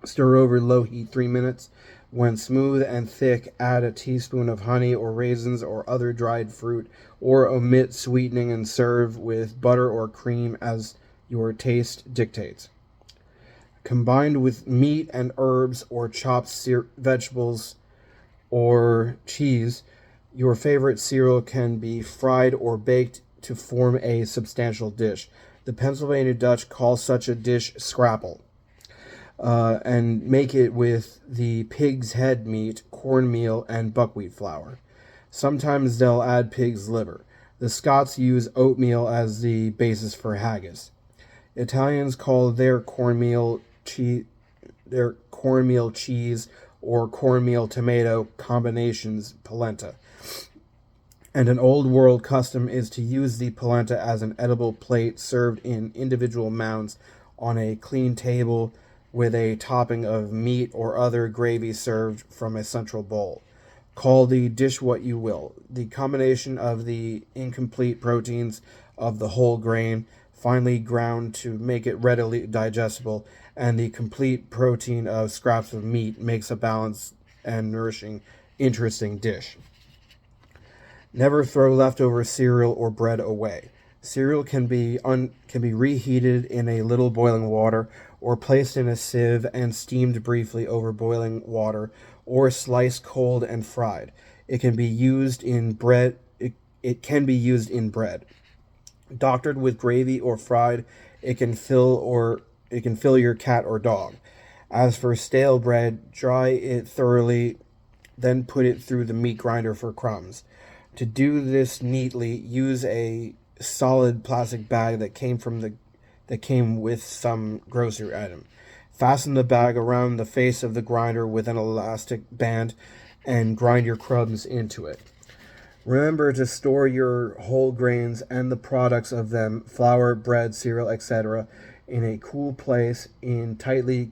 Speaker 1: Stir over low heat 3 minutes. When smooth and thick, add a teaspoon of honey or raisins or other dried fruit, or omit sweetening and serve with butter or cream as your taste dictates. Combined with meat and herbs or chopped vegetables or cheese, your favorite cereal can be fried or baked to form a substantial dish. The Pennsylvania Dutch call such a dish scrapple. And make it with the pig's head meat, cornmeal, and buckwheat flour. Sometimes they'll add pig's liver. The Scots use oatmeal as the basis for haggis. Italians call their cornmeal cheese or cornmeal tomato combinations polenta. And an old world custom is to use the polenta as an edible plate served in individual mounds on a clean table with a topping of meat or other gravy served from a central bowl. Call the dish what you will. The combination of the incomplete proteins of the whole grain, finely ground to make it readily digestible, and the complete protein of scraps of meat makes a balanced and nourishing, interesting dish. Never throw leftover cereal or bread away. Cereal can be reheated in a little boiling water, or placed in a sieve and steamed briefly over boiling water, or sliced cold and fried. It can be used in bread. It can be used in bread. Doctored with gravy or fried, it can fill your cat or dog. As for stale bread, dry it thoroughly, then put it through the meat grinder for crumbs. To do this neatly, use a solid plastic bag that came with some grocery item. Fasten the bag around the face of the grinder with an elastic band and grind your crumbs into it. Remember to store your whole grains and the products of them, flour, bread, cereal, etc., in a cool place in tightly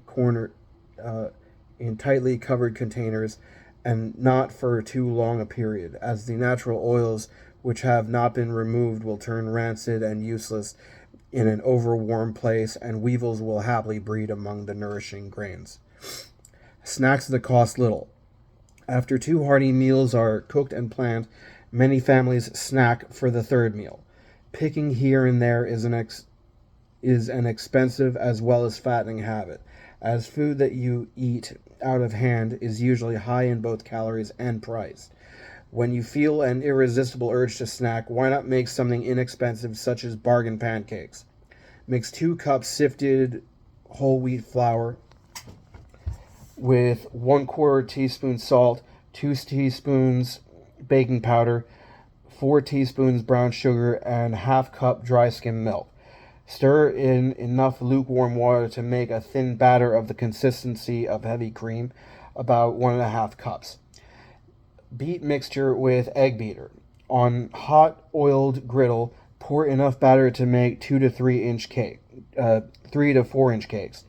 Speaker 1: covered containers, and not for too long a period, as the natural oils which have not been removed will turn rancid and useless in an overwarm place, and weevils will happily breed among the nourishing grains. Snacks that cost little. After 2 hearty meals are cooked and planned, many families snack for the 3rd meal. Picking here and there is an expensive as well as fattening habit, as food that you eat out of hand is usually high in both calories and price. When you feel an irresistible urge to snack, why not make something inexpensive such as bargain pancakes? Mix 2 cups sifted whole wheat flour with 1/4 teaspoon salt, 2 teaspoons baking powder, 4 teaspoons brown sugar, and half cup dry skim milk. Stir in enough lukewarm water to make a thin batter of the consistency of heavy cream, about 1.5 cups. Beat mixture with egg beater. On hot oiled griddle, pour enough batter to make 3 to 4 inch cakes.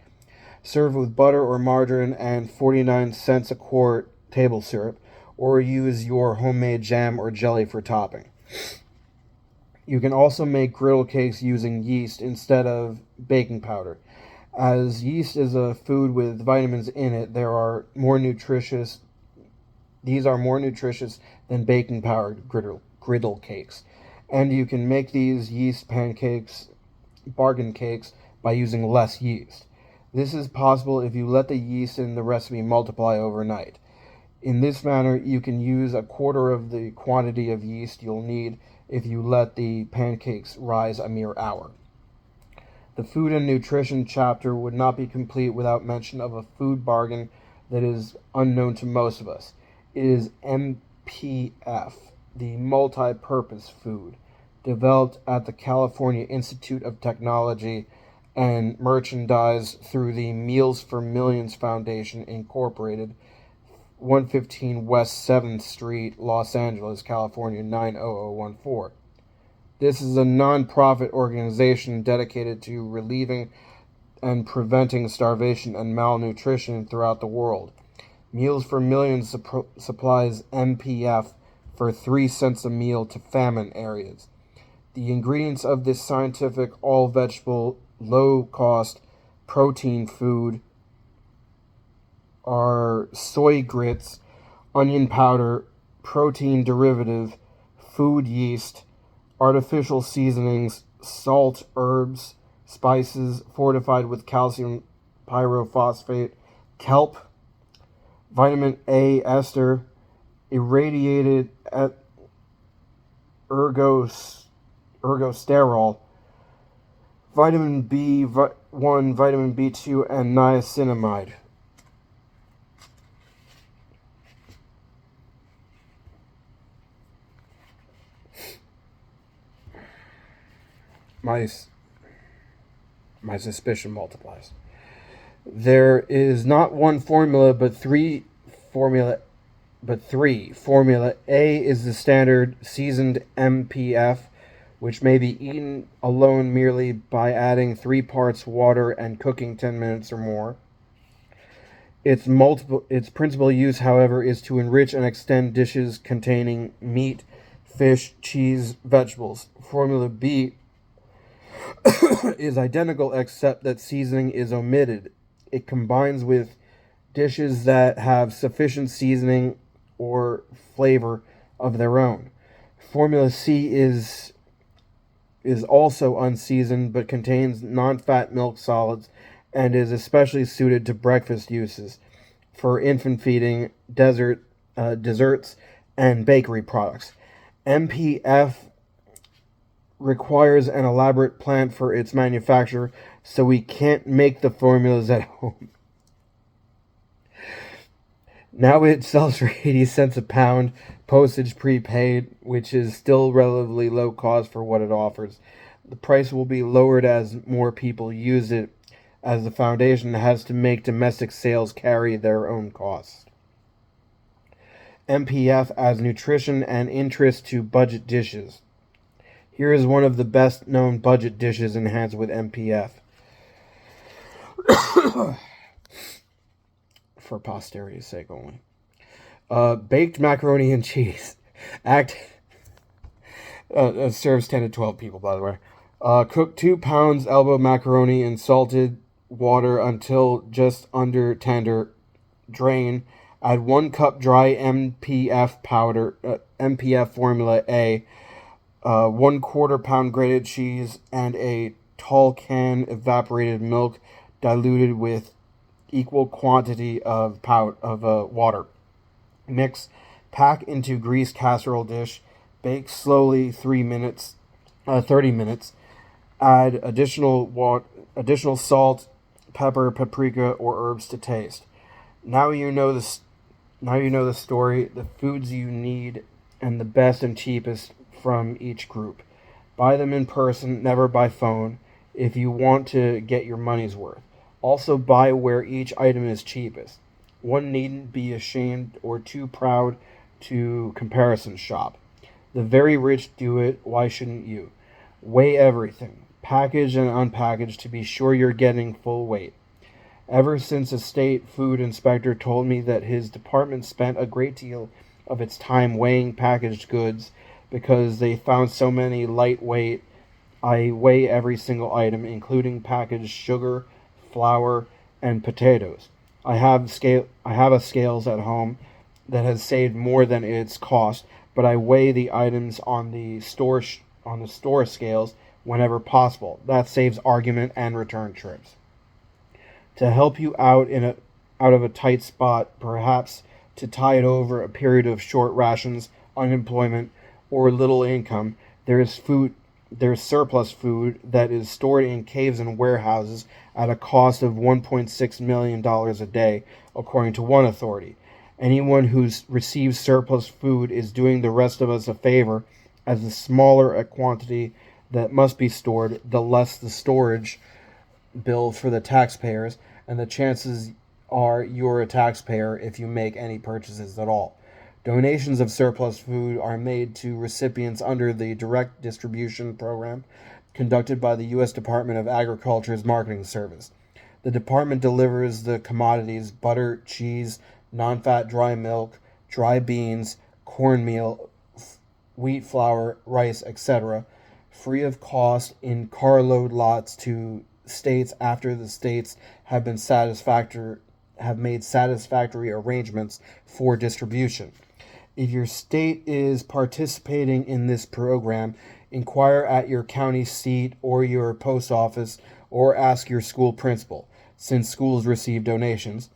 Speaker 1: Serve with butter or margarine and 49 cents a quart table syrup, or use your homemade jam or jelly for topping. You can also make griddle cakes using yeast instead of baking powder. As yeast is a food with vitamins in it, these are more nutritious than baking powder griddle cakes. And you can make these yeast pancakes, bargain cakes, by using less yeast. This is possible if you let the yeast in the recipe multiply overnight. In this manner, you can use a quarter of the quantity of yeast you'll need if you let the pancakes rise a mere hour. The food and nutrition chapter would not be complete without mention of a food bargain that is unknown to most of us. It is MPF, the multi-purpose food, developed at the California Institute of Technology and merchandised through the Meals for Millions Foundation, Incorporated, 115 West 7th Street, Los Angeles, California, 90014. This is a non-profit organization dedicated to relieving and preventing starvation and malnutrition throughout the world. Meals for Millions supplies MPF for 3 cents a meal to famine areas. The ingredients of this scientific, all-vegetable, low-cost protein food are soy grits, onion powder, protein derivative, food yeast, artificial seasonings, salt, herbs, spices fortified with calcium pyrophosphate, kelp, vitamin A ester, irradiated ergosterol, vitamin B1, vitamin B2, and niacinamide. My suspicion multiplies. There is not one formula, but three. Formula A is the standard seasoned MPF, which may be eaten alone merely by adding 3 parts water and cooking 10 minutes or more. Its principal use, however, is to enrich and extend dishes containing meat, fish, cheese, vegetables. Formula B is identical except that seasoning is omitted. It combines with dishes that have sufficient seasoning or flavor of their own. Formula C is also unseasoned but contains non-fat milk solids and is especially suited to breakfast uses for infant feeding, desserts, and bakery products. MPF requires an elaborate plant for its manufacture, so we can't make the formulas at home. Now it sells for 80 cents a pound, postage prepaid, which is still relatively low cost for what it offers. The price will be lowered as more people use it, as the foundation has to make domestic sales carry their own costs. MPF adds nutrition and interest to budget dishes. Here is one of the best known budget dishes enhanced with MPF. For posterity's sake only. Baked macaroni and cheese. Serves 10 to 12 people, by the way. Cook 2 pounds elbow macaroni in salted water until just under tender. Drain. Add 1 cup dry MPF powder, MPF Formula A, 1/4 pound grated cheese, and a tall can evaporated milk diluted with equal quantity of water. Mix, pack into greased casserole dish, bake slowly 30 minutes. Add additional salt, pepper, paprika, or herbs to taste. Now you know the story, the foods you need, and the best and cheapest from each group. Buy them in person, never by phone, if you want to get your money's worth. Also, buy where each item is cheapest. One needn't be ashamed or too proud to comparison shop. The very rich do it, why shouldn't you? Weigh everything, package and unpackage, to be sure you're getting full weight. Ever since a state food inspector told me that his department spent a great deal of its time weighing packaged goods because they found so many lightweight, I weigh every single item, including packaged sugar, flour, and potatoes. I have a scales at home that has saved more than its cost, but I weigh the items on the store scales whenever possible. That saves argument and return trips. To help you out of a tight spot, perhaps to tide over a period of short rations, unemployment, or little income, there is surplus food that is stored in caves and warehouses at a cost of $1.6 million a day, according to one authority. Anyone who receives surplus food is doing the rest of us a favor, as the smaller a quantity that must be stored, the less the storage bill for the taxpayers, and the chances are you're a taxpayer if you make any purchases at all. Donations of surplus food are made to recipients under the Direct Distribution Program conducted by the U.S. Department of Agriculture's Marketing Service. The department delivers the commodities butter, cheese, non-fat dry milk, dry beans, cornmeal, wheat flour, rice, etc., free of cost in carload lots to states after the states have made satisfactory arrangements for distribution. If your state is participating in this program, inquire at your county seat or your post office, or ask your school principal, since schools receive donations,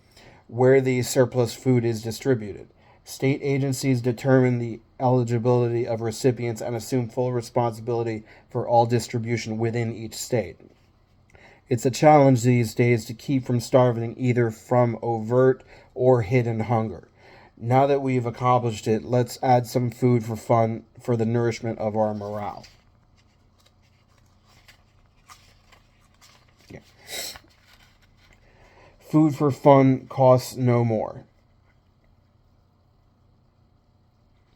Speaker 1: where the surplus food is distributed. State agencies determine the eligibility of recipients and assume full responsibility for all distribution within each state. It's a challenge these days to keep from starving either from overt or hidden hunger. Now that we've accomplished it, let's add some food for fun for the nourishment of our morale. Yeah. Food for fun costs no more.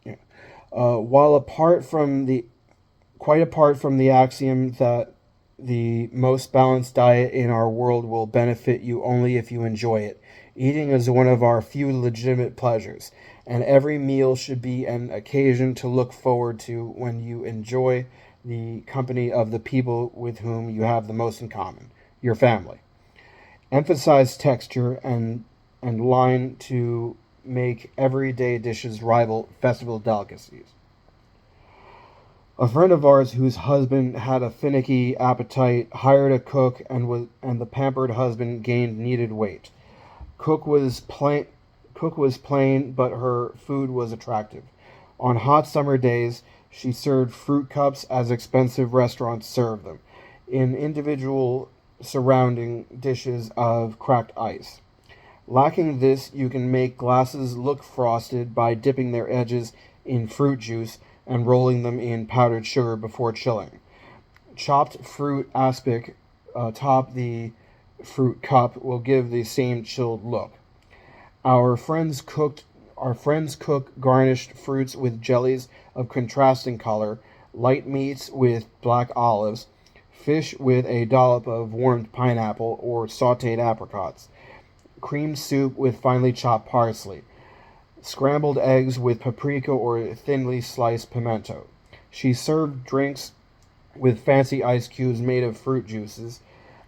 Speaker 1: Yeah. While quite apart from the axiom that the most balanced diet in our world will benefit you only if you enjoy it, eating is one of our few legitimate pleasures, and every meal should be an occasion to look forward to when you enjoy the company of the people with whom you have the most in common, your family. Emphasize texture and line to make everyday dishes rival festival delicacies. A friend of ours whose husband had a finicky appetite hired a cook, and the pampered husband gained needed weight. Cook was plain, but her food was attractive. On hot summer days, she served fruit cups as expensive restaurants serve them, in individual surrounding dishes of cracked ice. Lacking this, you can make glasses look frosted by dipping their edges in fruit juice and rolling them in powdered sugar before chilling. Chopped fruit aspic atop the fruit cup will give the same chilled look. Our friends cook garnished fruits with jellies of contrasting color, light meats with black olives, fish with a dollop of warmed pineapple or sautéed apricots, cream soup with finely chopped parsley, scrambled eggs with paprika or thinly sliced pimento. She served drinks with fancy ice cubes made of fruit juices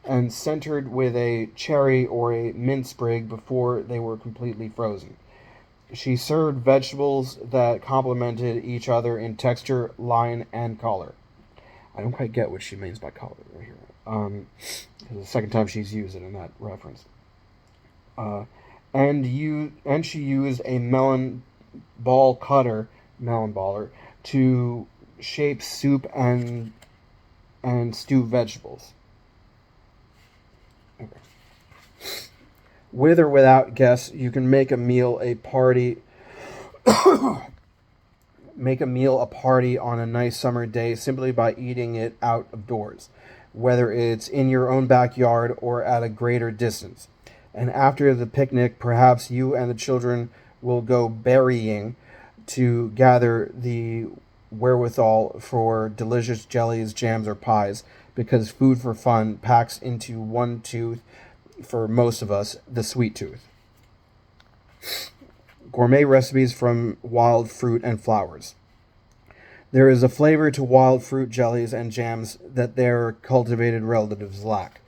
Speaker 1: and centered with a cherry or a mint sprig before they were completely frozen. She served vegetables that complemented each other in texture, line, and color. I don't quite get what she means by color right here. This is the second time she's used it in that reference. And she used a melon baller, to shape soup and stew vegetables. Okay. With or without guests, you can make a meal a party Make a meal a party on a nice summer day simply by eating it out of doors, whether it's in your own backyard or at a greater distance. And after the picnic, perhaps you and the children will go berrying to gather the wherewithal for delicious jellies, jams, or pies, because food for fun packs into one tooth for most of us, the sweet tooth. Gourmet recipes from wild fruit and flowers. There is a flavor to wild fruit jellies and jams that their cultivated relatives lack.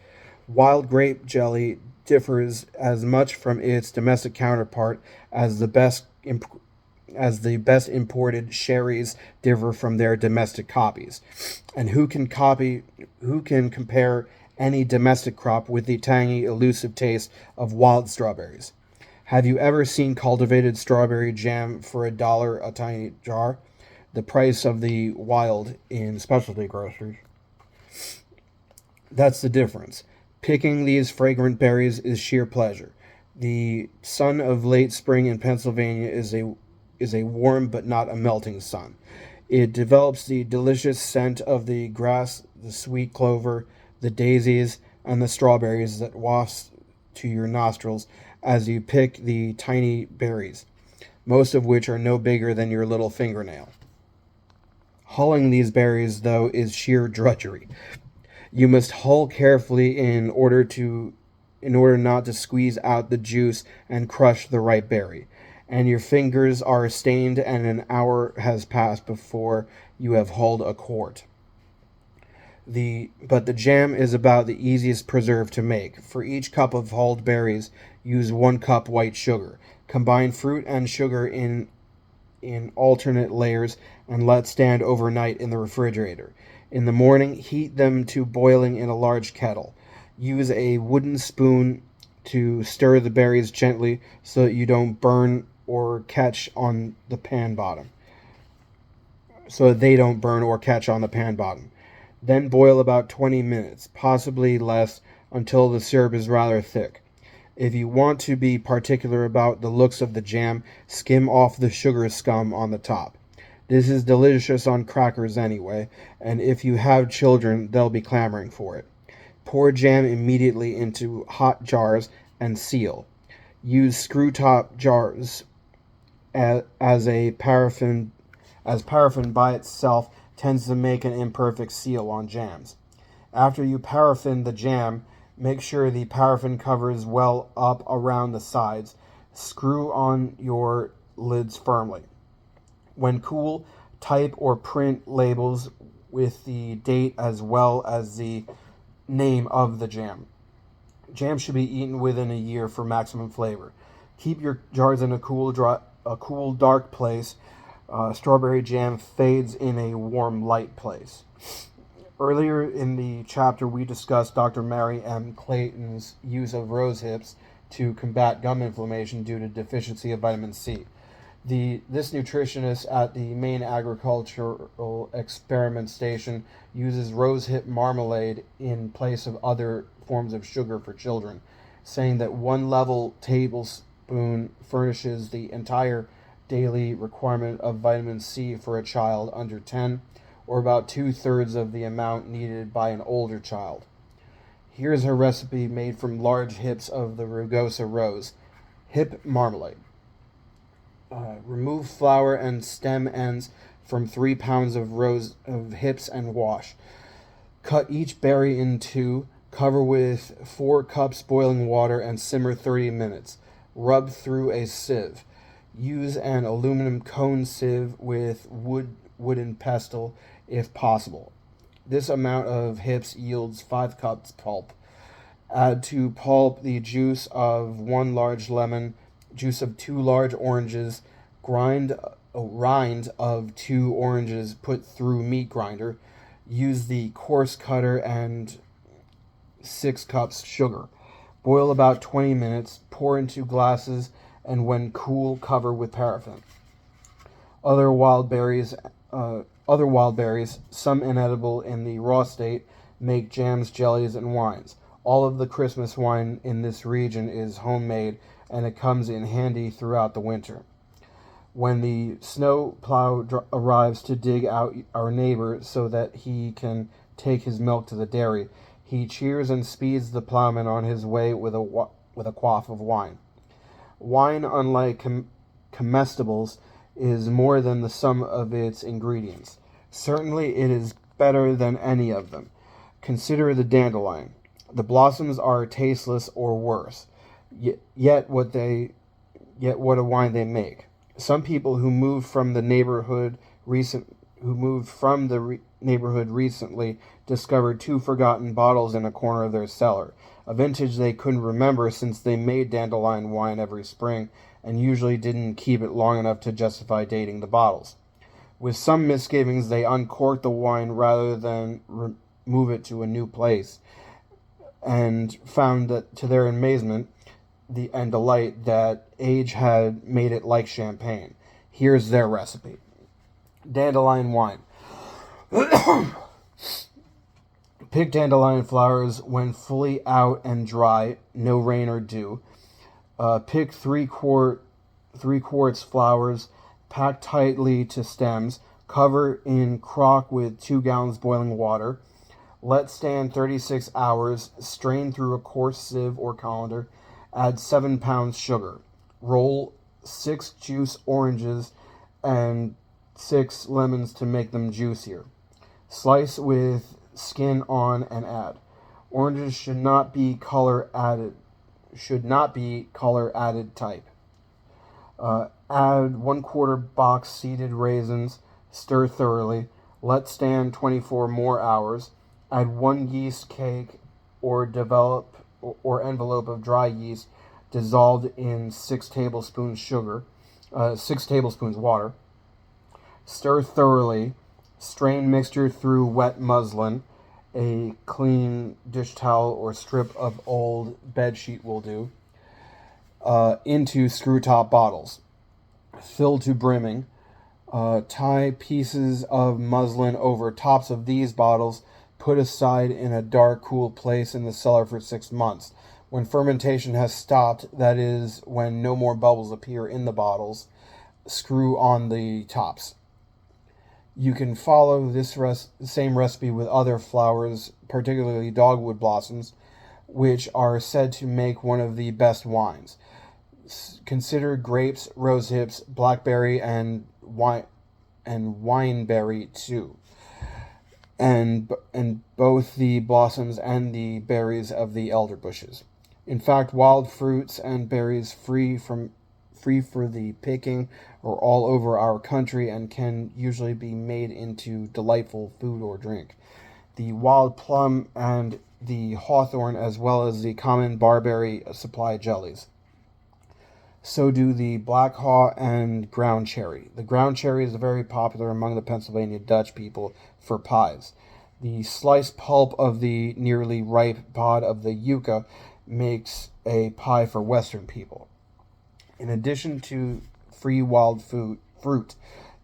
Speaker 1: Wild grape jelly differs as much from its domestic counterpart as the best imported sherries differ from their domestic copies. And who can compare any domestic crop with the tangy, elusive taste of wild strawberries? Have you ever seen cultivated strawberry jam for $1 a tiny jar? The price of the wild in specialty groceries. That's the difference. Picking these fragrant berries is sheer pleasure. The sun of late spring in Pennsylvania is a warm but not a melting sun. It develops the delicious scent of the grass, the sweet clover, the daisies, and the strawberries that wafts to your nostrils as you pick the tiny berries, most of which are no bigger than your little fingernail. Hulling these berries, though, is sheer drudgery. You must hull carefully in order not to squeeze out the juice and crush the ripe berry. And your fingers are stained and an hour has passed before you have hulled a quart. But the jam is about the easiest preserve to make. For each cup of hulled berries, use 1 cup white sugar. Combine fruit and sugar in alternate layers and let stand overnight in the refrigerator. In the morning, heat them to boiling in a large kettle. Use a wooden spoon to stir the berries gently so that you don't burn or catch on the pan bottom. So that they don't burn or catch on the pan bottom. Then boil about 20 minutes, possibly less, until the syrup is rather thick. If you want to be particular about the looks of the jam, skim off the sugar scum on the top. This is delicious on crackers anyway, and if you have children, they'll be clamoring for it. Pour jam immediately into hot jars and seal. Use screw top jars as paraffin by itself tends to make an imperfect seal on jams. After you paraffin the jam, make sure the paraffin covers well up around the sides. Screw on your lids firmly. When cool, type or print labels with the date as well as the name of the jam. Jam should be eaten within a year for maximum flavor. Keep your jars in a cool, dark place. Strawberry jam fades in a warm, light place. Earlier in the chapter, we discussed Dr. Mary M. Clayton's use of rose hips to combat gum inflammation due to deficiency of vitamin C. This nutritionist at the Maine Agricultural Experiment Station uses rosehip marmalade in place of other forms of sugar for children, saying that 1 level tablespoon furnishes the entire daily requirement of vitamin C for a child under 10, or about 2/3 of the amount needed by an older child. Here's a recipe made from large hips of the rugosa rose. Hip marmalade. Remove flower and stem ends from 3 pounds of hips and wash. Cut each berry in 2, cover with 4 cups boiling water and simmer 30 minutes. Rub through a sieve. Use an aluminum cone sieve with wooden pestle if possible. This amount of hips yields 5 cups pulp. Add to pulp the juice of 1 large lemon, juice of 2 large oranges, rind of 2 oranges put through meat grinder. Use the coarse cutter and 6 cups sugar. Boil about 20 minutes, pour into glasses, and when cool, cover with paraffin. Other wild berries, some inedible in the raw state, make jams, jellies, and wines. All of the Christmas wine in this region is homemade, and it comes in handy throughout the winter. When the snow plow arrives to dig out our neighbor so that he can take his milk to the dairy, he cheers and speeds the plowman on his way with a quaff of wine. Wine, unlike comestibles, is more than the sum of its ingredients. Certainly, it is better than any of them. Consider the dandelion. The blossoms are tasteless or worse. Yet what a wine they make. Some people who moved from the neighborhood recently discovered two forgotten bottles in a corner of their cellar, a vintage they couldn't remember since they made dandelion wine every spring and usually didn't keep it long enough to justify dating the bottles. With some misgivings, they uncorked the wine rather than move it to a new place, and found that, to their amazement and delight, that age had made it like champagne. Here's their recipe. Dandelion wine. Pick dandelion flowers when fully out and dry, no rain or dew. Pick 3 quarts flowers, pack tightly to stems, cover in crock with 2 gallons boiling water. Let stand 36 hours, strain through a coarse sieve or colander, add 7 pounds sugar. Roll 6 juice oranges and 6 lemons to make them juicier. Slice with skin on and add. Oranges should not be color added type. Add 1/4 box seeded raisins, stir thoroughly, let stand 24 more hours, add 1 yeast cake or envelope of dry yeast dissolved in 6 tablespoons water. Stir thoroughly, strain mixture through wet muslin, a clean dish towel or strip of old bed sheet will do, into screw top bottles. Fill to brimming. Tie pieces of muslin over tops of these bottles. Put aside in a dark, cool place in the cellar for 6 months. When fermentation has stopped, that is, when no more bubbles appear in the bottles, screw on the tops. You can follow this same recipe with other flowers, particularly dogwood blossoms, which are said to make one of the best wines. Consider grapes, rosehips, blackberry, and wineberry too, and both the blossoms and the berries of the elder bushes. In fact, wild fruits and berries free for the picking are all over our country and can usually be made into delightful food or drink. The wild plum and the hawthorn, as well as the common barberry, supply jellies. So do the black haw and ground cherry. The ground cherry is very popular among the Pennsylvania Dutch people for pies. The sliced pulp of the nearly ripe pod of the yucca makes a pie for Western people. In addition to free wild fruit,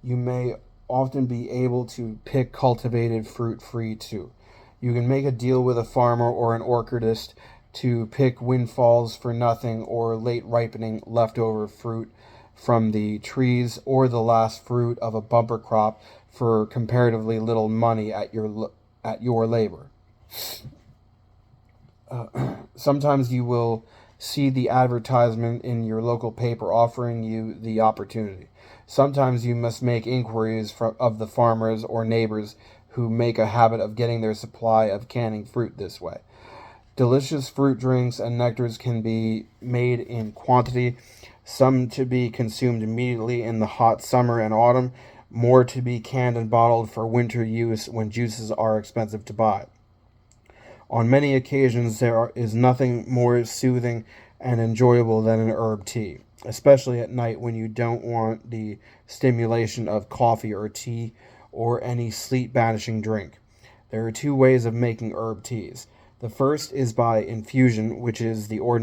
Speaker 1: you may often be able to pick cultivated fruit free too. You can make a deal with a farmer or an orchardist to pick windfalls for nothing, or late ripening leftover fruit from the trees, or the last fruit of a bumper crop for comparatively little money at your labor. Sometimes you will see the advertisement in your local paper offering you the opportunity. Sometimes you must make inquiries of the farmers or neighbors who make a habit of getting their supply of canning fruit this way. Delicious fruit drinks and nectars can be made in quantity, some to be consumed immediately in the hot summer and autumn, more to be canned and bottled for winter use when juices are expensive to buy. On many occasions, there is nothing more soothing and enjoyable than an herb tea, especially at night when you don't want the stimulation of coffee or tea or any sleep-banishing drink. There are 2 ways of making herb teas. The first is by infusion, which is the way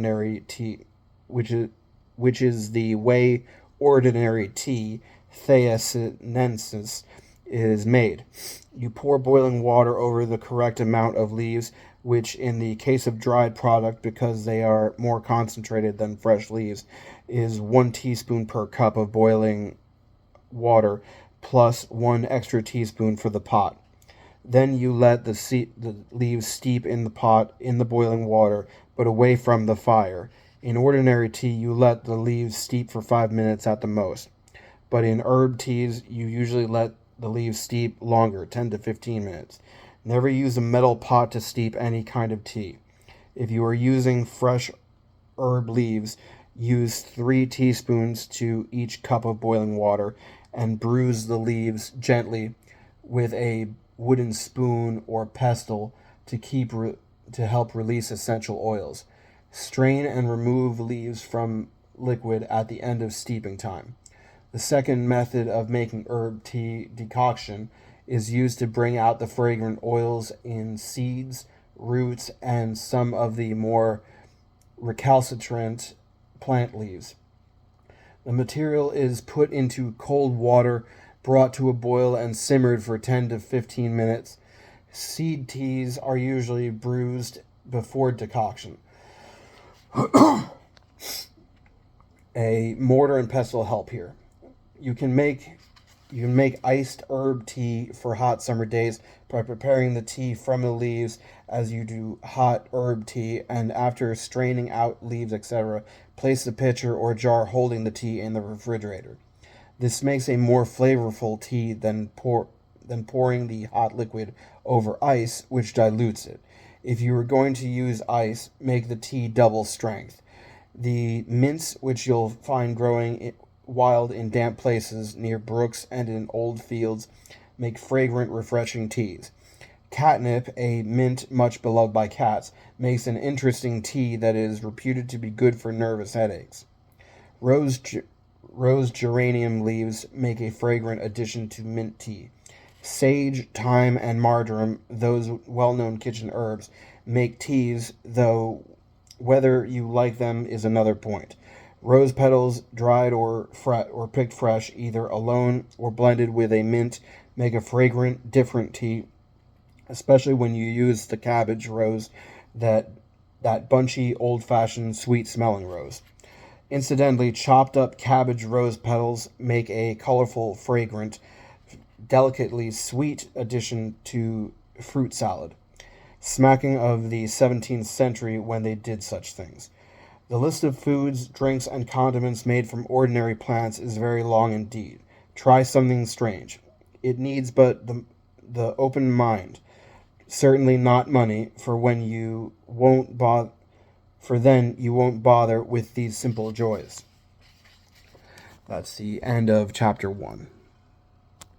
Speaker 1: ordinary tea, Thea sinensis, is made. You pour boiling water over the correct amount of leaves, which in the case of dried product, because they are more concentrated than fresh leaves, is 1 teaspoon per cup of boiling water plus 1 extra teaspoon for the pot. Then you let the leaves steep in the pot in the boiling water, but away from the fire. In ordinary tea, you let the leaves steep for 5 minutes at the most. But in herb teas, you usually let the leaves steep longer, 10 to 15 minutes. Never use a metal pot to steep any kind of tea. If you are using fresh herb leaves, use 3 teaspoons to each cup of boiling water and bruise the leaves gently with a wooden spoon or pestle to help release essential oils. Strain and remove leaves from liquid at the end of steeping time. The second method of making herb tea decoction is used to bring out the fragrant oils in seeds, roots, and some of the more recalcitrant plant leaves. The material is put into cold water, brought to a boil, and simmered for 10 to 15 minutes. Seed teas are usually bruised before decoction. A mortar and pestle help here. You can make iced herb tea for hot summer days by preparing the tea from the leaves as you do hot herb tea, and after straining out leaves, etc., place the pitcher or jar holding the tea in the refrigerator. This makes a more flavorful tea than pouring the hot liquid over ice, which dilutes it. If you are going to use ice, make the tea double strength. The mints, which you'll find growing wild in damp places near brooks and in old fields, make fragrant, refreshing teas. Catnip, a mint much beloved by cats, makes an interesting tea that is reputed to be good for nervous headaches. Rose geranium leaves make a fragrant addition to mint tea. Sage, thyme, and marjoram, those well-known kitchen herbs, make teas, though whether you like them is another point. Rose petals, dried or picked fresh, either alone or blended with a mint, make a fragrant, different tea, especially when you use the cabbage rose, that bunchy, old-fashioned, sweet-smelling rose. Incidentally, chopped up cabbage rose petals make a colorful, fragrant, delicately sweet addition to fruit salad, smacking of the 17th century when they did such things. The list of foods, drinks, and condiments made from ordinary plants is very long indeed. Try something strange. It needs but the open mind. Certainly not money, for then you won't bother with these simple joys. That's the end of chapter 1.